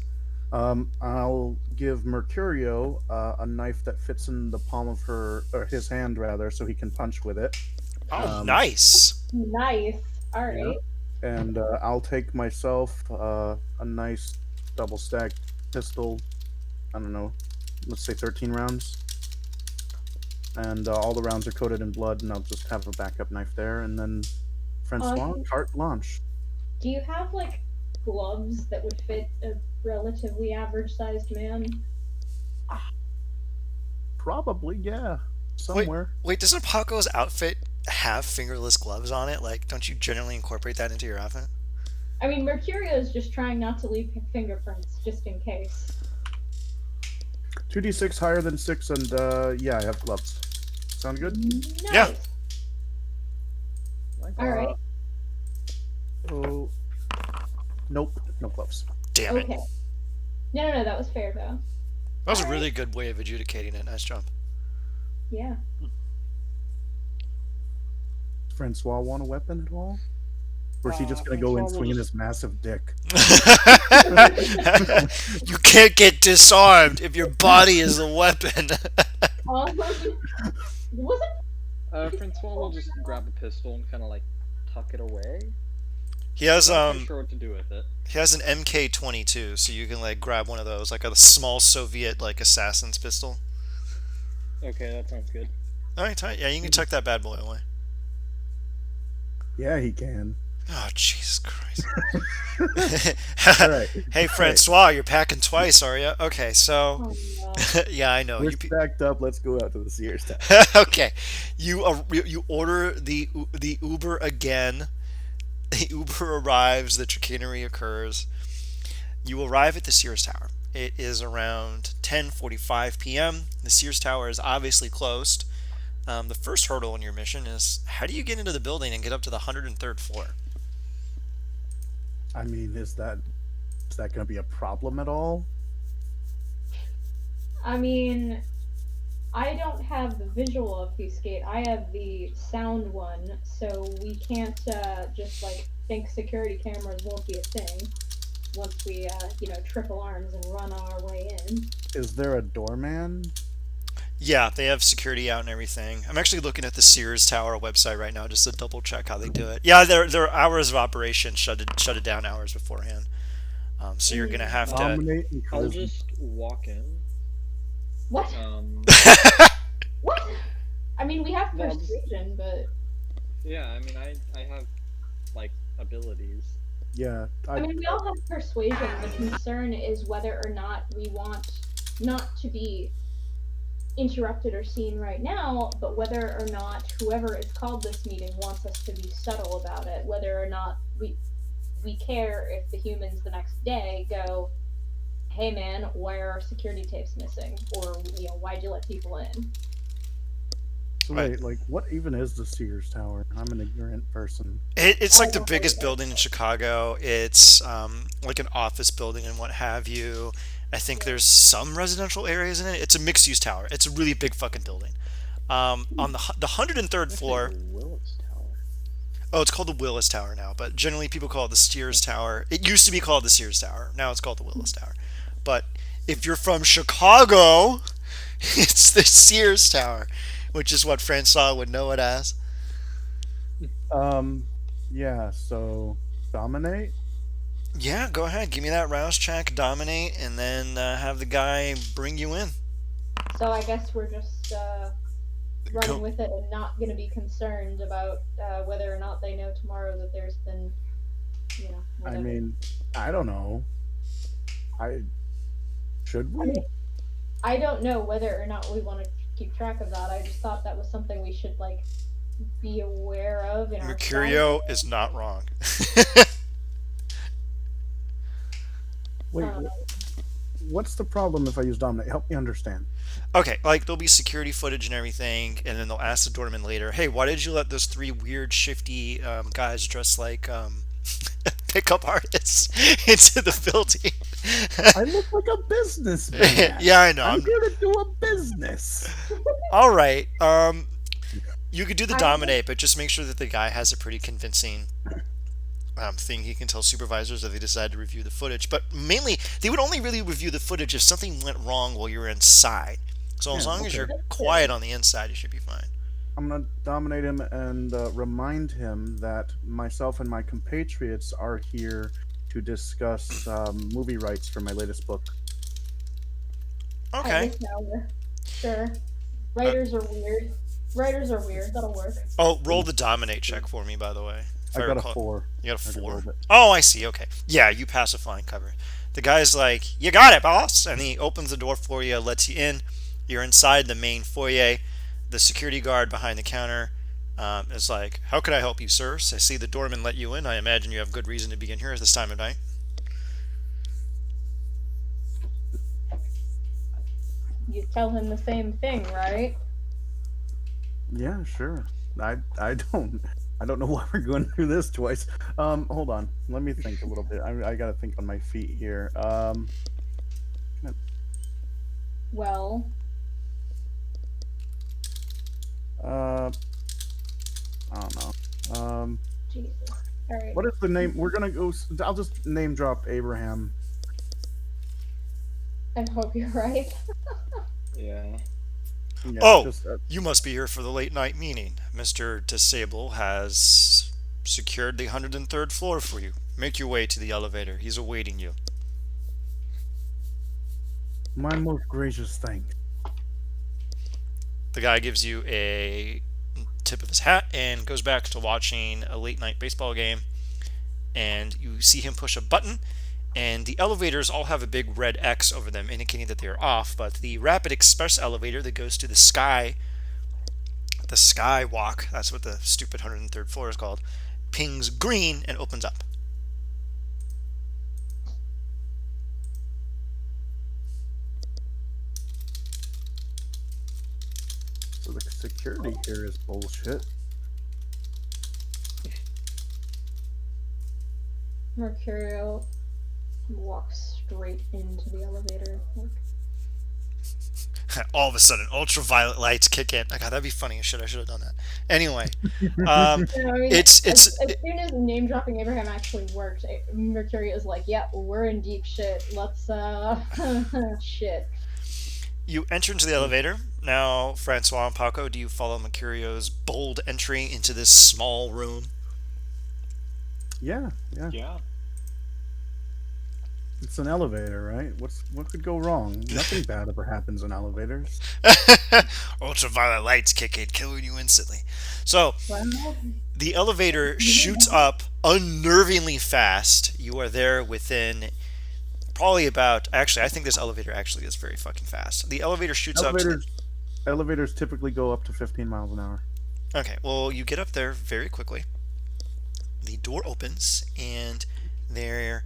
I'll give Mercurio a knife that fits in the palm of her or his hand rather, so he can punch with it. Oh, Um, nice. Nice. All yeah, right. and I'll take myself a nice double stacked pistol. I don't know, let's say 13 rounds, and all the rounds are coated in blood, and I'll just have a backup knife there, and then Francois Um, carte blanche. do you have like gloves that would fit a relatively average sized man? Probably, yeah. Wait, Somewhere. wait, doesn't Paco's outfit have fingerless gloves on it? Like, don't you generally incorporate that into your outfit? I mean, Mercurio is just trying not to leave fingerprints just in case. 2d6 higher than 6, and yeah, I have gloves. Sound good? Yeah. Nice. Like, All right. Oh, nope, no gloves. Damn it. Okay. No, that was fair though. That was a All right. really good way of adjudicating it. Nice job. Yeah. Francois want a weapon at all? Or is he just gonna go Francois in will swinging just his massive dick? You can't get disarmed if your body is a weapon. Wasn't Francois will just grab a pistol and kind of like tuck it away. he has I'm not quite sure what to do with it. he has an MK22, so you can like grab one of those, like a small Soviet like assassin's pistol. Okay, that sounds good. All right, tight. Yeah, you can tuck that bad boy away. Yeah, he can. Oh, Jesus Christ. All right. Hey, Francois, you're packing twice, are you? Okay, so oh, yeah, I know. We're You stacked up. Let's go out to the Sears Tower. okay? You order the Uber again. The Uber arrives. The chicanery occurs. You arrive at the Sears Tower. It is around 10:45 p.m. The Sears Tower is obviously closed. The first hurdle in your mission is how do you get into the building and get up to the 103rd floor? I mean, is that gonna be a problem at all? I mean, I don't have the visual obfuscate. I have the sound one, so we can't just like think security cameras won't be a thing once we triple arms and run our way in. Is there a doorman? Yeah, they have security out and everything. I'm actually looking at the Sears Tower website right now just to double check how they do it. Yeah, their hours of operation shut it down hours beforehand. So you're gonna have to. Dominate and I'll charisma. just walk in. What? Um, What? I mean, we have Well, just- persuasion, but yeah, I mean, I have like abilities. Yeah, I mean, we all have persuasion. The concern is whether or not we want not to be interrupted or seen right now, but whether or not whoever is called this meeting wants us to be subtle about it, whether or not we care if the humans the next day go, hey man, why are our security tapes missing? Or, why'd you let people in? so Right. wait, like, what even is the Sears Tower? I'm an ignorant person. It's like the biggest building in Chicago. It's like an office building and what have you. I think there's some residential areas in it. It's a mixed-use tower. It's a really big fucking building. On the 103rd Actually, floor. the Willis Tower. Oh, it's called the Willis Tower now, but generally people call it the Sears Tower. It used to be called the Sears Tower. Now it's called the Willis Tower. But if you're from Chicago, it's the Sears Tower, which is what Francois would know it as. Yeah. So dominate. Yeah, go ahead. Give me that rouse check, dominate, and then have the guy bring you in. So I guess we're just running Cool. with it and not going to be concerned about whether or not they know tomorrow that there's been, I whatever. mean, I don't know. Should we? I don't know whether or not we want to keep track of that. I just thought that was something we should be aware of in our Mercurio is not wrong. Wait, Um, what's the problem if I use dominate? Help me understand. Okay, like there'll be security footage and everything, and then they'll ask the doorman later, "Hey, why did you let those three weird, shifty guys dressed like pickup artists into the building?" I look like a businessman. Yeah, I know. I'm here to do a business. All right. You could do the I- dominate, but just make sure that the guy has a pretty convincing thing he can tell supervisors if they decide to review the footage. But mainly, they would only really review the footage if something went wrong while you're inside. So as Yeah, long as okay. you're quiet on the inside, you should be fine. I'm gonna dominate him and remind him that myself and my compatriots are here to discuss movie rights for my latest book. At Okay. this hour. Sure. Writers are weird. Writers are weird. That'll work. Oh, roll the dominate check for me, by the way. if I I got a recall. 4. You got a I already 4? rolled it. Oh, I see. Okay. Yeah, you pass a flying cover. The guy's like, "You got it, boss," and he opens the door for you, lets you in. You're inside the main foyer. The security guard behind the counter is like, "How can I help you, sir? I see the doorman let you in. I imagine you have good reason to be in here at this time of night." You tell him the same thing, right? Yeah, sure. I I don't know why we're going through this twice. Hold on. Let me think a little bit. I gotta think on my feet here. Well, Uh, I don't know. Jesus. All right. What is the name? We're gonna go. I'll just name drop Abraham. I hope you're right. Yeah. Yeah, Oh, just you must be here for the late night meeting. Mr. Disable has secured the 103rd floor for you. Make your way to the elevator. He's awaiting you. my most gracious thanks. The guy gives you a tip of his hat and goes back to watching a late night baseball game. And you see him push a button, and the elevators all have a big red X over them indicating that they're off. But the rapid express elevator that goes to the sky walk, that's what the stupid 103rd floor is called, pings green and opens up. So the security here is bullshit. Mercurial walks straight into the elevator. Like, All of a sudden, ultraviolet lights kick in. God, that'd be funny as shit. I should have done that. Anyway, um, you know, I mean, it's as, it's as soon as name dropping Abraham actually worked, Mercury is like, "Yep, we're in deep shit. Let's shit." you enter into the elevator. Now, Francois and Paco, do you follow Mercurio's bold entry into this small room? Yeah, yeah. Yeah. It's an elevator, right? What could go wrong? Nothing bad ever happens in elevators. Ultraviolet lights kick in, killing you instantly. So, Well, the elevator shoots up unnervingly fast. You are there within probably about. Actually, I think this elevator actually is very fucking fast. The elevator shoots up to the. Elevators elevators typically go up to 15 miles an hour. Okay, well, you get up there very quickly. The door opens, and there.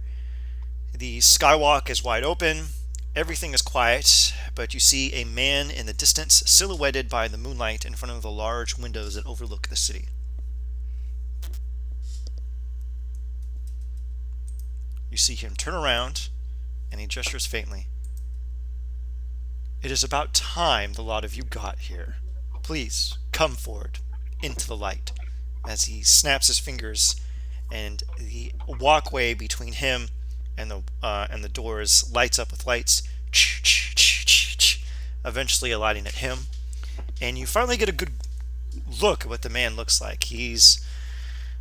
The skywalk is wide open. Everything is quiet, but you see a man in the distance, silhouetted by the moonlight in front of the large windows that overlook the city. You see him turn around, and he gestures faintly. "It is about time the lot of you got here. Please, come forward, into the light," as he snaps his fingers, and the walkway between him and the doors lights up with lights, eventually alighting at him. And you finally get a good look at what the man looks like. He's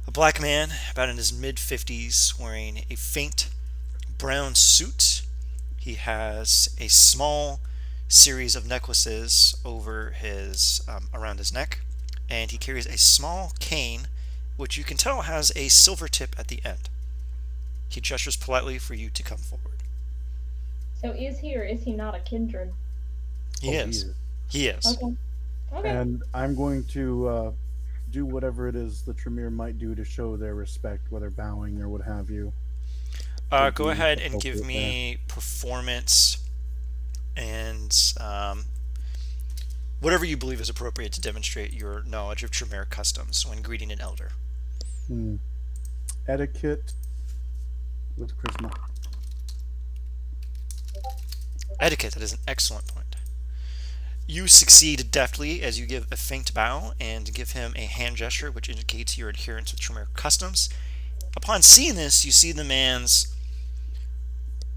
a black man, about in his mid 50s, wearing a faint brown suit. He has a small series of necklaces over his around his neck, and he carries a small cane, which you can tell has a silver tip at the end. He gestures politely for you to come forward. so is he or is he not a kindred? He is. He is. Okay. Okay. And I'm going to do whatever it is the Tremere might do to show their respect, whether bowing or what have you. Go ahead and give me performance and whatever you believe is appropriate to demonstrate your knowledge of Tremere customs when greeting an elder. Etiquette with charisma. Etiquette, that is an excellent point. You succeed deftly as you give a faint bow and give him a hand gesture which indicates your adherence with Tremere customs. Upon seeing this, you see the man's.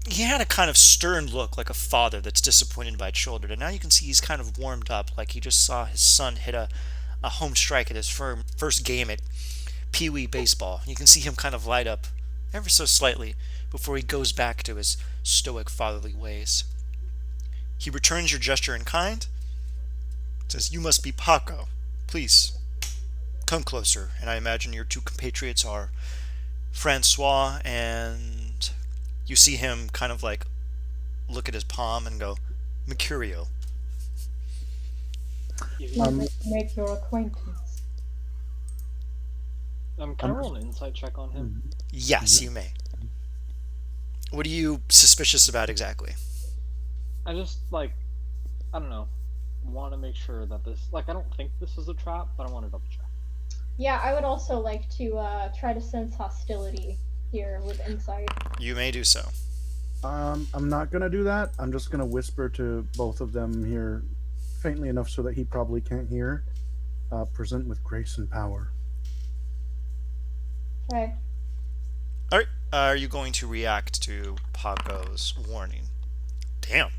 He had a kind of stern look like a father that's disappointed by children, and now you can see he's kind of warmed up like he just saw his son hit a home strike at his first game at Pee Wee baseball. You can see him kind of light up ever so slightly before he goes back to his stoic fatherly ways. He returns your gesture in kind, says, "You must be Paco. Please, come closer. And I imagine your two compatriots are Francois, and you see him kind of like look at his palm and go, Mercurio. Lovely Um, to make your acquaintance. Can I I'm roll just. an insight check on him? Yes, Yeah. you may. What are you suspicious about exactly? I just like I don't know, want to make sure that this I don't think this is a trap, but I want to double check. Yeah, I would also like to try to sense hostility here with insight. You may do so. I'm not gonna do that. I'm just gonna whisper to both of them here, faintly enough so that he probably can't hear. Present with grace and power. Okay. All right. Are you going to react to Paco's warning? Damn.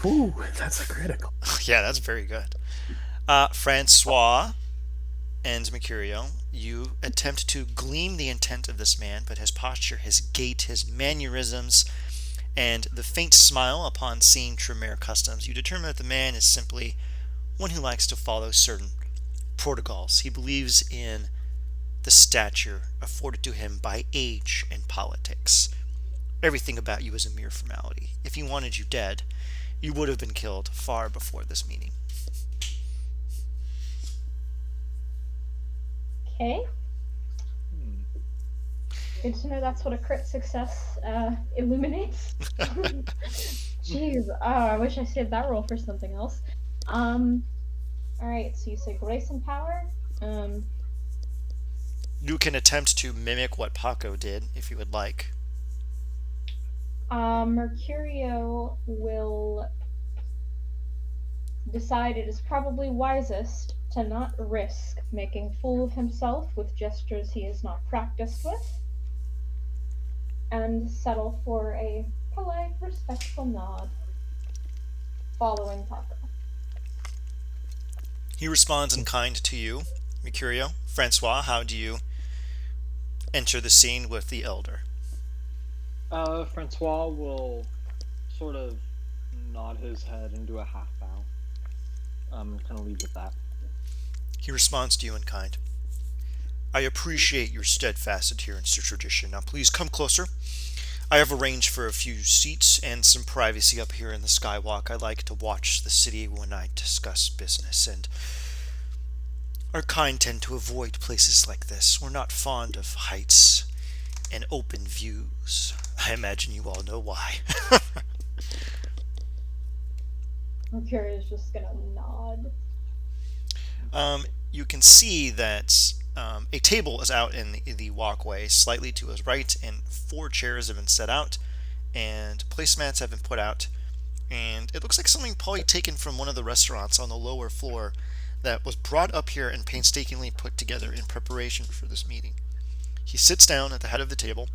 Ooh, that's a critical. Yeah, that's very good. Francois and Mercurio, you attempt to glean the intent of this man, but his posture, his gait, his mannerisms, and the faint smile upon seeing Tremere customs, you determine that the man is simply one who likes to follow certain protocols. He believes in the stature afforded to him by age and politics. Everything about you is a mere formality. If he wanted you dead, you would have been killed far before this meeting. Okay. Hmm. Good to know that's what a crit success illuminates. Jeez, I wish I saved that roll for something else. All right. So you say grace and power. Um, You can attempt to mimic what Paco did if you would like. Mercurio will decide it is probably wisest to not risk making fool of himself with gestures he is not practiced with, and settle for a polite, respectful nod following Paco. He responds in kind to you, Mercurio. Francois, how do you enter the scene with the elder? Francois will sort of nod his head and do a half bow. And kind of leave it at that. He responds to you in kind. I appreciate your steadfast adherence to tradition. Now please come closer. I have arranged for a few seats and some privacy up here in the skywalk. I like to watch the city when I discuss business, and our kind tend to avoid places like this. We're not fond of heights and open views. I imagine you all know why. Mercurio is just gonna nod. You can see that a table is out in the walkway slightly to his right, and 4 chairs have been set out, and placemats have been put out. And it looks like something probably taken from one of the restaurants on the lower floor that was brought up here and painstakingly put together in preparation for this meeting. He sits down at the head of the table,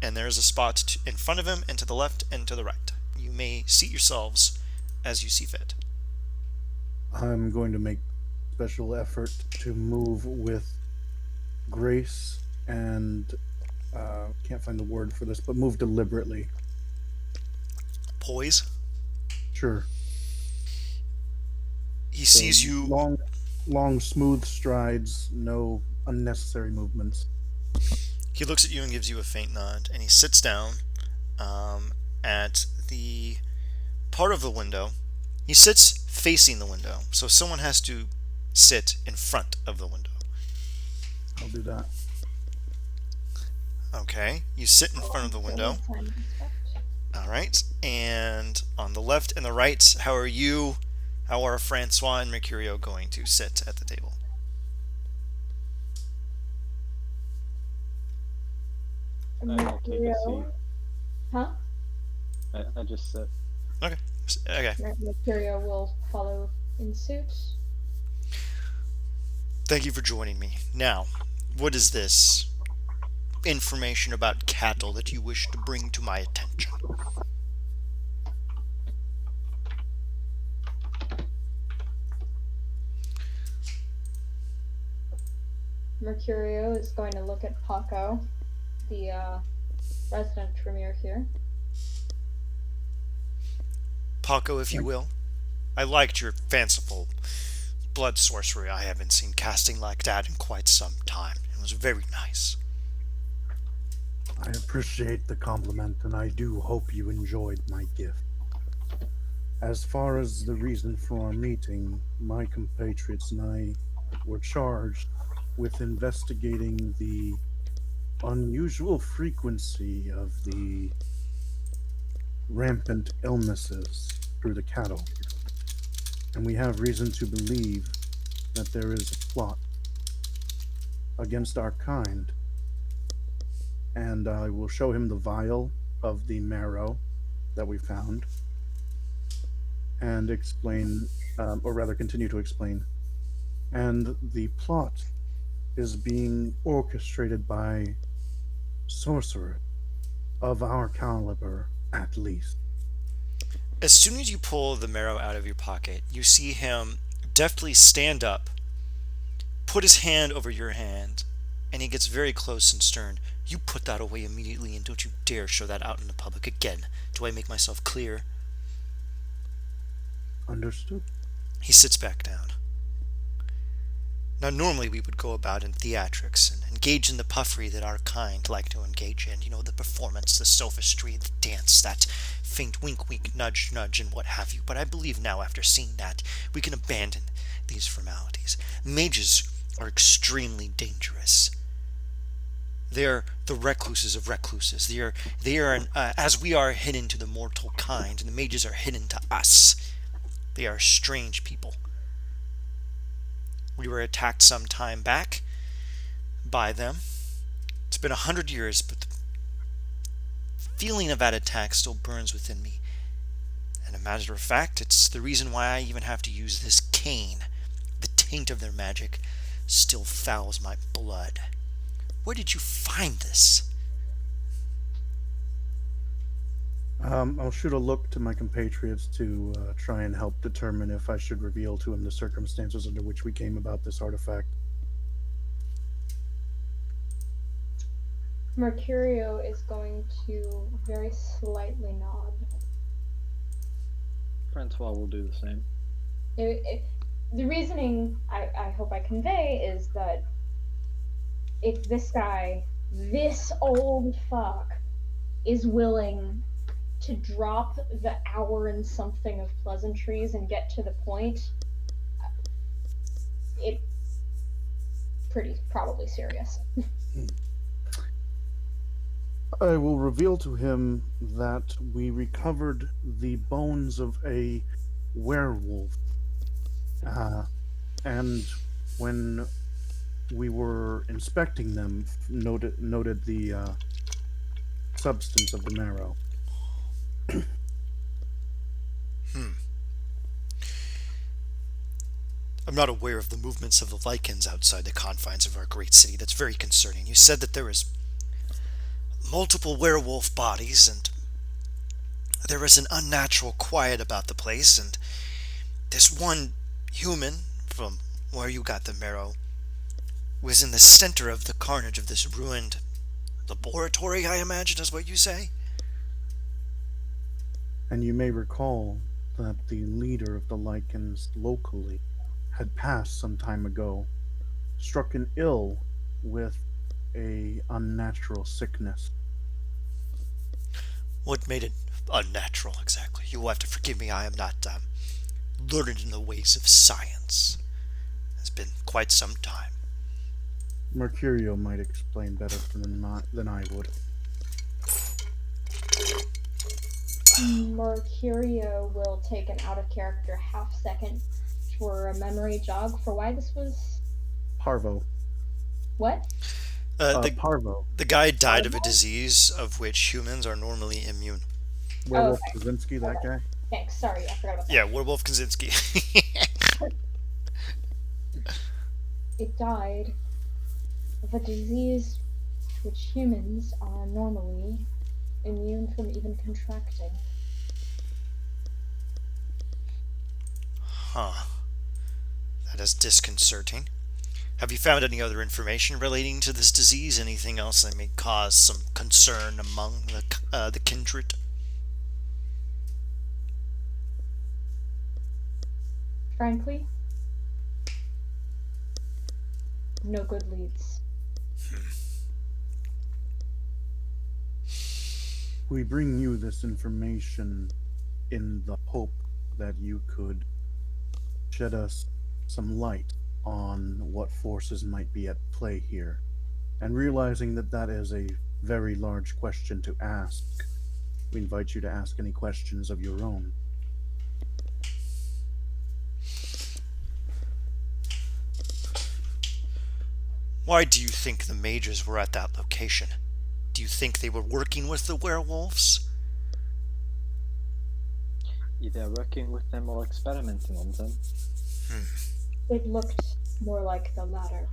and there is a spot in front of him, and to the left and to the right. You may seat yourselves as you see fit. I'm going to make special effort to move with grace and can't find the word for this, but move deliberately. Poise. Sure. He So sees you. long, smooth strides, no unnecessary movements. He looks at you and gives you a faint nod, and he sits down at the part of the window. He sits facing the window, so someone has to sit in front of the window. I'll do that. Okay, you sit in front of the window. Time respect. All right, and on the left and the right, how are Francois and Mercurio going to sit at the table? I'll take a seat. Mercurio, huh? I just sit. Okay. Okay. Mercurio will follow in suit. Thank you for joining me. Now, what is this information about cattle that you wish to bring to my attention? Mercurio is going to look at Paco, the resident Tremere here. Paco, if you will. I liked your fanciful blood sorcery. I haven't seen casting like that in quite some time. It was very nice. I appreciate the compliment, and I do hope you enjoyed my gift. As far as the reason for our meeting, my compatriots and I were charged with investigating the unusual frequency of the rampant illnesses through the cattle, and we have reason to believe that there is a plot against our kind. And I will show him the vial of the marrow that we found and explain, or rather, continue to explain. And the plot is being orchestrated by sorcerers of our caliber, at least. As soon as you pull the marrow out of your pocket, you see him deftly stand up, put his hand over your hand, and he gets very close and stern. You put that away immediately, and don't you dare show that out in the public again. Do I make myself clear? Understood. He sits back down. Now, normally we would go about in theatrics and engage in the puffery that our kind like to engage in. You know, the performance, the sophistry, the dance, that faint wink wink, nudge nudge, and what have you. But I believe now, after seeing that, we can abandon these formalities. Mages are extremely dangerous. They are the recluses of recluses. They are as we are hidden to the mortal kind, and the mages are hidden to us. They are strange people. We were attacked some time back by them. It's been 100 years, but the feeling of that attack still burns within me. And a matter of fact, it's the reason why I even have to use this cane. The taint of their magic still fouls my blood. Where did you find this? I'll shoot a look to my compatriots to try and help determine if I should reveal to him the circumstances under which we came about this artifact. Mercurio is going to very slightly nod. Francois will do the same. The reasoning I hope I convey is that if this guy, this old fuck, is willing to drop the hour and something of pleasantries and get to the point, it pretty probably serious. I will reveal to him that we recovered the bones of a werewolf. And when we were inspecting them, noted the substance of the marrow. I'm not aware of the movements of the lichens outside the confines of our great city. That's very concerning. You said that there was multiple werewolf bodies, and there was an unnatural quiet about the place, and this one human, from where you got the marrow, was in the center of the carnage of this ruined laboratory, I imagine is what you say? And you may recall that the leader of the lichens locally had passed some time ago, stricken ill with a unnatural sickness. What made it unnatural, exactly? You will have to forgive me, I am not learned in the ways of science. It's been quite some time. Mercurio might explain better than I would. Mercurio will take an out of character half second for a memory jog for why this was. Parvo. What? Parvo. The guy died of a Parvo? disease of which humans are normally immune. Werewolf okay. Kaczynski, that guy? Thanks, sorry, I forgot about that. Yeah, Werewolf Kaczynski. It died of a disease which humans are normally immune from even contracting. Huh. That is disconcerting. Have you found any other information relating to this disease? Anything else that may cause some concern among the kindred? Frankly, no good leads. We bring you this information in the hope that you could shed us some light on what forces might be at play here. And realizing that that is a very large question to ask, we invite you to ask any questions of your own. Why do you think the mages were at that location? Do you think they were working with the werewolves? Either working with them or experimenting on them. It looked more like the latter.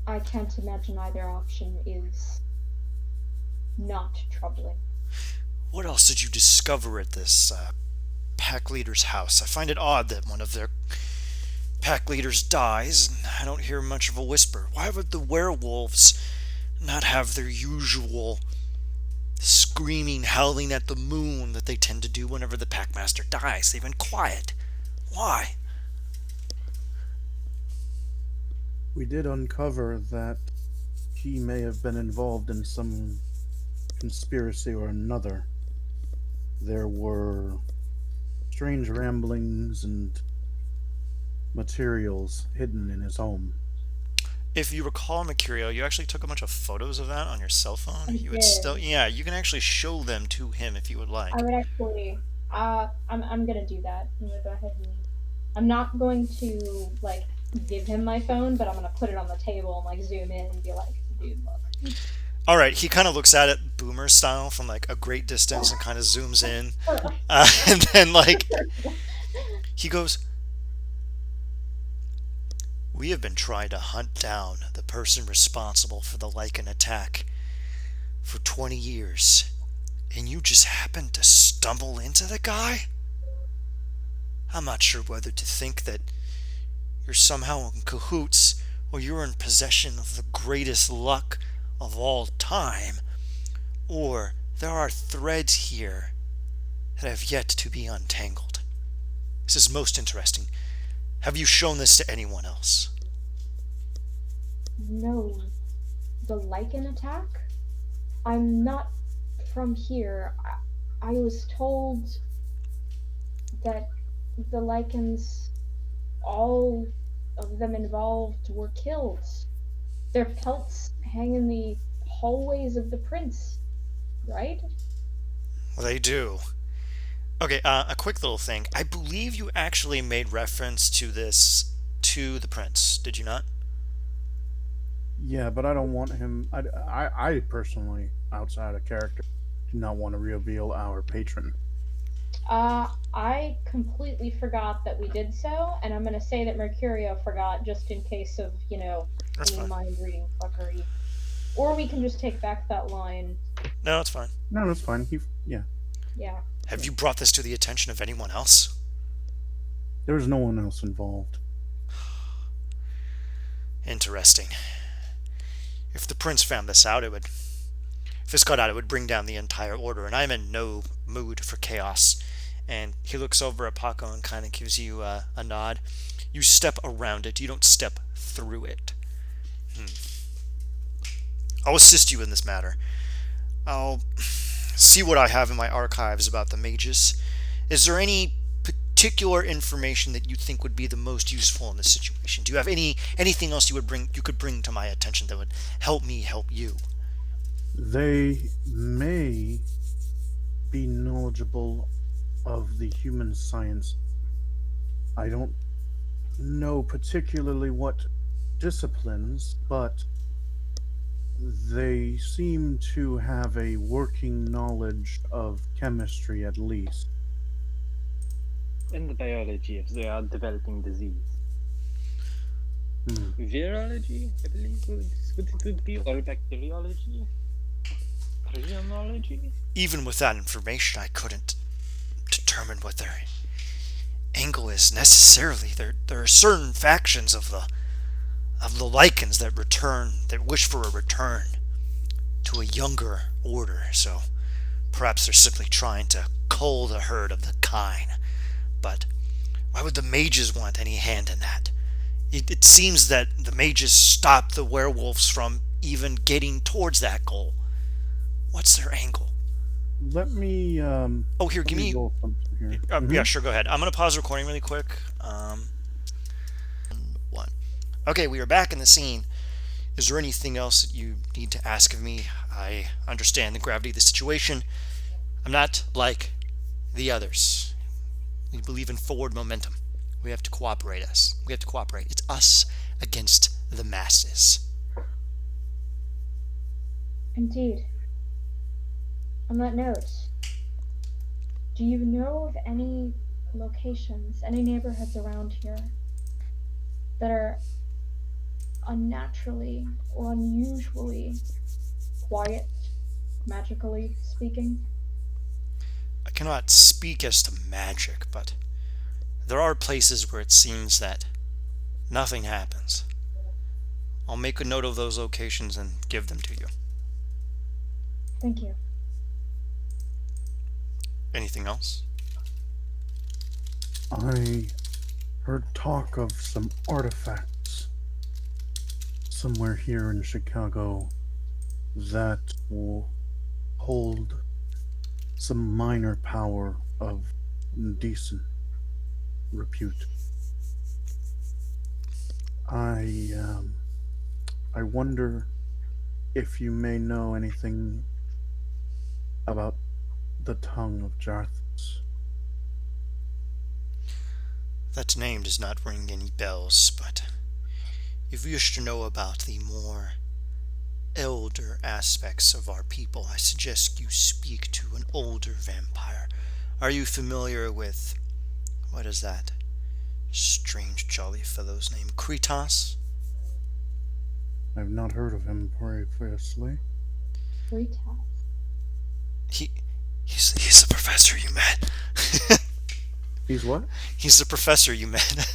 I can't imagine either option is not troubling. What else did you discover at this pack leader's house? I find it odd that one of their pack leaders dies, and I don't hear much of a whisper. Why would the werewolves not have their usual screaming, howling at the moon that they tend to do whenever the packmaster dies? They've been quiet. Why? We did uncover that he may have been involved in some conspiracy or another. There were strange ramblings and materials hidden in his home. If you recall, Mercurio, you actually took a bunch of photos of that on your cell phone. I You would did. still, yeah, you can actually show them to him if you would I like. would actually. I'm gonna do that. I'm gonna go ahead and. I'm not going to like give him my phone, but I'm gonna put it on the table and like zoom in and be like, dude, look. All right, he kind of looks at it boomer style from like a great distance and kind of zooms in, and then like he goes, "We have been trying to hunt down the person responsible for the Lycan attack for 20 years, and you just happened to stumble into the guy? I'm not sure whether to think that you're somehow in cahoots or you're in possession of the greatest luck of all time, or there are threads here that have yet to be untangled. This is most interesting. Have you shown this to anyone else?" No, the Lycan attack? I'm not from here. I was told that the Lycans, all of them involved, were killed. Their pelts hang in the hallways of the prince, right? Well, they do. Okay, a quick little thing. I believe you actually made reference to this to the prince, did you not? Yeah, but I don't want him. I personally, outside of character, do not want to reveal our patron. I completely forgot that we did so, and I'm gonna say that Mercurio forgot just in case of, That's any fine. mind reading fuckery. Or we can just take back that line. No, it's fine. No, that's fine. Yeah, Yeah. Have you brought this to the attention of anyone else? there was no one else involved. Interesting. If the prince found this out, if this got out, it would bring down the entire order, and I'm in no mood for chaos. And he looks over at Paco and kind of gives you a nod. You step around it, you don't step through it. I'll assist you in this matter. I'll see what I have in my archives about the mages. Is there any particular information that you think would be the most useful in this situation? Do you have anything else you could bring to my attention that would help me help you? They may be knowledgeable of the human science. I don't know particularly what disciplines, but they seem to have a working knowledge of chemistry at least. In the biology, if they are developing disease. Hmm. Virology, I believe would it be, or bacteriology? Prisionology? Even with that information, I couldn't determine what their angle is necessarily. There are certain factions of the lichens that wish for a return to a younger order. So perhaps they're simply trying to cull the herd of the kine. But Why would the mages want any hand in that? It seems that the mages stop the werewolves from even getting towards that goal. What's their angle? Let me Oh, here, let give me me. roll something here. Yeah, sure, go ahead. I'm going to pause recording really quick. One. Okay, we are back in the scene. Is there anything else that you need to ask of me? I understand the gravity of the situation. I'm not like the others. We believe in forward momentum. We have to cooperate us. We have to cooperate. It's us against the masses. Indeed. On that note, do you know of any locations, any neighborhoods around here that are unnaturally or unusually quiet, magically speaking? I cannot speak as to magic, but there are places where it seems that nothing happens. I'll make a note of those locations and give them to you. Thank you. Anything else? I heard talk of some artifacts somewhere here in Chicago that will hold some minor power of decent repute. I I wonder if you may know anything about the tongue of Jarthus. That name does not ring any bells, but if you wish to know about the more elder aspects of our people, I suggest you speak to an older vampire. Are you familiar with, what is that strange jolly fellow's name? Kritos? I've not heard of him previously. Rita. He he's the professor you met. He's what? He's the professor you met.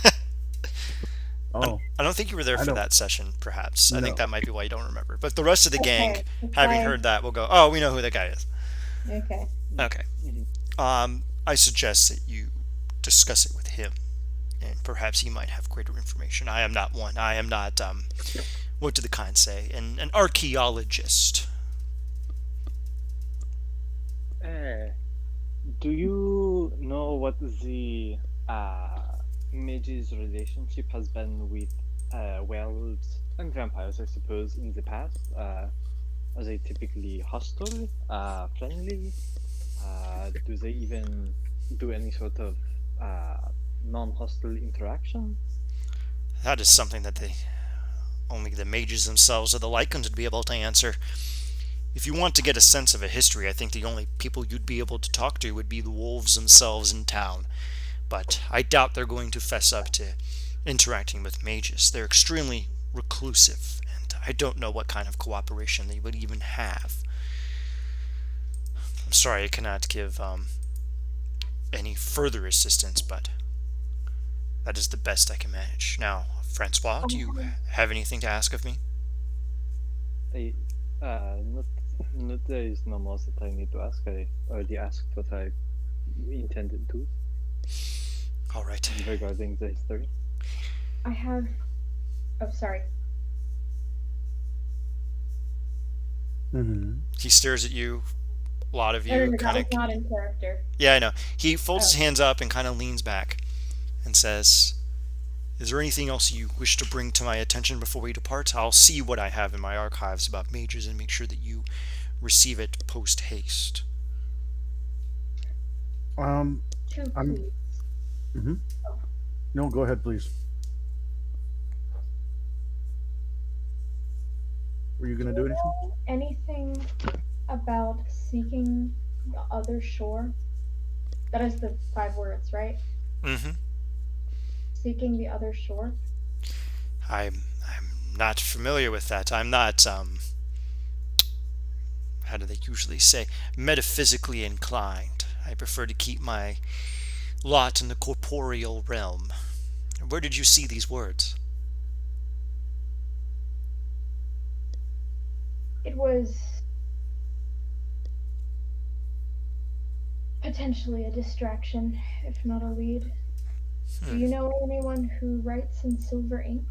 Oh, I don't think you were there I for don't that session, perhaps. I think know. that might be why you don't remember. But the rest of the gang, Okay, having okay, heard that, will go, oh, we know who that guy is. okay. Okay. Mhm. I suggest that you discuss it with him, and perhaps he might have greater information. I am not one. I am not, what did the kind say? An archaeologist. Uh, do you know what the mage's relationship has been with werewolves and vampires, I suppose, in the past? Are they typically hostile, friendly? Do they even do any sort of non-hostile interaction? That is something that only the mages themselves or the Lycans would be able to answer. If you want to get a sense of a history, I think the only people you'd be able to talk to would be the wolves themselves in town. But I doubt they're going to fess up to interacting with mages. They're extremely reclusive, and I don't know what kind of cooperation they would even have. I'm sorry I cannot give any further assistance, but that is the best I can manage. Now, Francois, do you Um, have anything to ask of me? I, not, not there is no more that I need to ask. I already asked what I intended to All right. regarding the history. I have. Oh, sorry. Hmm. He stares at you. A lot of No, no, you no, that kind was of. not in character. Yeah, I know. He folds his Oh, hands up and kind of leans back and says, is there anything else you wish to bring to my attention before we depart? I'll see what I have in my archives about mages and make sure that you receive it post haste. Um, two, I'm. please. Hmm. Oh. No, go ahead, please. Were you Do gonna you do anything? know anything about seeking the other shore? That is the 5 words, right? Mm-hmm. Seeking the other shore? I'm not familiar with that. I'm not how do they usually say, metaphysically inclined. I prefer to keep my lot in the corporeal realm. Where did you see these words? It was potentially a distraction, if not a lead. Do you know anyone who writes in silver ink?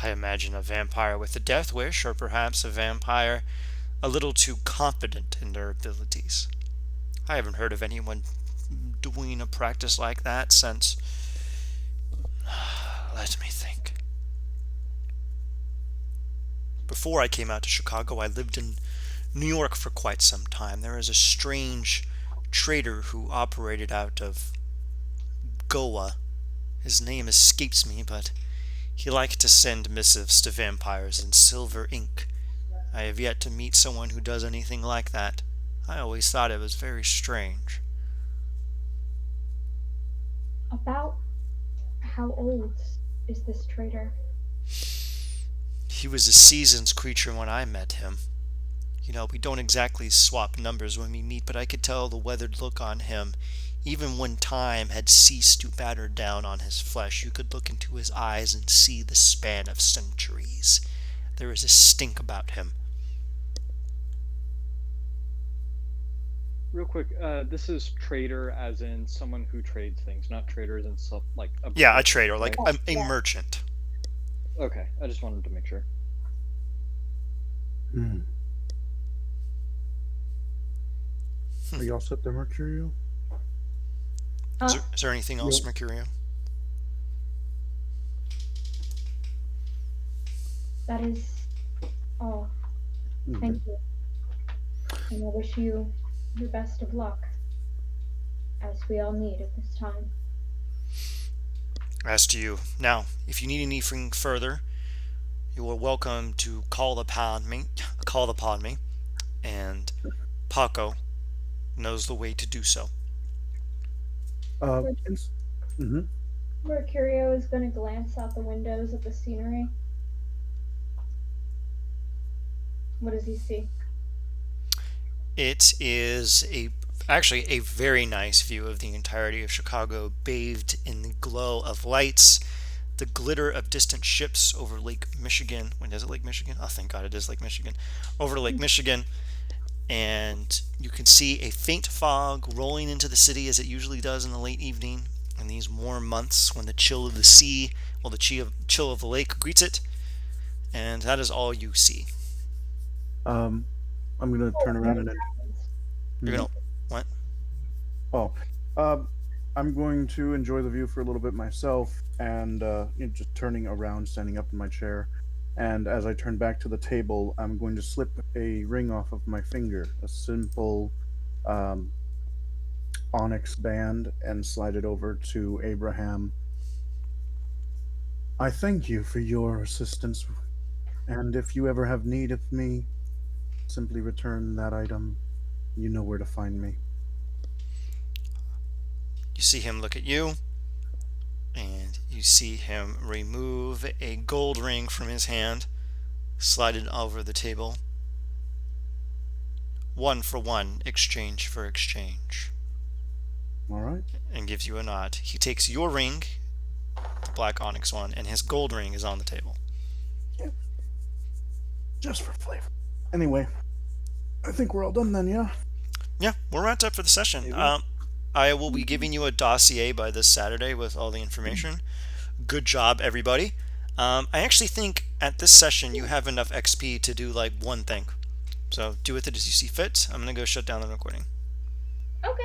I imagine a vampire with a death wish, or perhaps a vampire a little too confident in their abilities. I haven't heard of anyone doing a practice like that since. Let me think. Before I came out to Chicago, I lived in New York for quite some time. There is a strange trader who operated out of Goa. His name escapes me, but he liked to send missives to vampires in silver ink. I have yet to meet someone who does anything like that. I always thought it was very strange. About how old is this traitor? He was a seasoned creature when I met him. We don't exactly swap numbers when we meet, but I could tell the weathered look on him. Even when time had ceased to batter down on his flesh, you could look into his eyes and see the span of centuries. There is a stink about him. Real quick, this is trader as in someone who trades things, not trader as in like a Yeah, a broker, trader, like right? a Yeah. merchant. Okay, I just wanted to make sure. Hmm. Are you all set there, Mercurio? Huh? Is there anything else, Yep. Mercurio? That is all. Okay. Thank you. And I wish you the best of luck, as we all need at this time. As to you. Now, if you need anything further, you are welcome to call upon me, and Paco knows the way to do so. Uh, ins- mhm. Mercurio is going to glance out the windows at the scenery. What does he see? It is actually a very nice view of the entirety of Chicago, bathed in the glow of lights, the glitter of distant ships over Lake Michigan. When is it Lake Michigan? Oh, thank God it is Lake Michigan. Over Lake Michigan, and you can see a faint fog rolling into the city as it usually does in the late evening in these warm months when the chill of the sea, well, the chill of the lake greets it, and that is all you see. Um, I'm gonna Oh, turn and around then and it then. happens. You're Mhm. gonna what? Oh, um, I'm going to enjoy the view for a little bit myself, and just turning around, standing up in my chair. And as I turn back to the table, I'm going to slip a ring off of my finger, a simple um, onyx band, and slide it over to Abraham. I thank you for your assistance, and if you ever have need of me, simply return that item. You know where to find me. You see him look at you, and you see him remove a gold ring from his hand, slide it over the table. One for one, exchange for exchange, All right? and gives you a nod. He takes your ring, the black onyx one, and his gold ring is on the table. Yeah, just for flavor. Anyway, I think we're all done then, yeah? Yeah, we're wrapped up for the session. Maybe. I will be giving you a dossier by this Saturday with all the information. Good job, everybody. I actually think at this session you have enough XP to do like one thing. So do with it as you see fit. I'm going to go shut down the recording. Okay.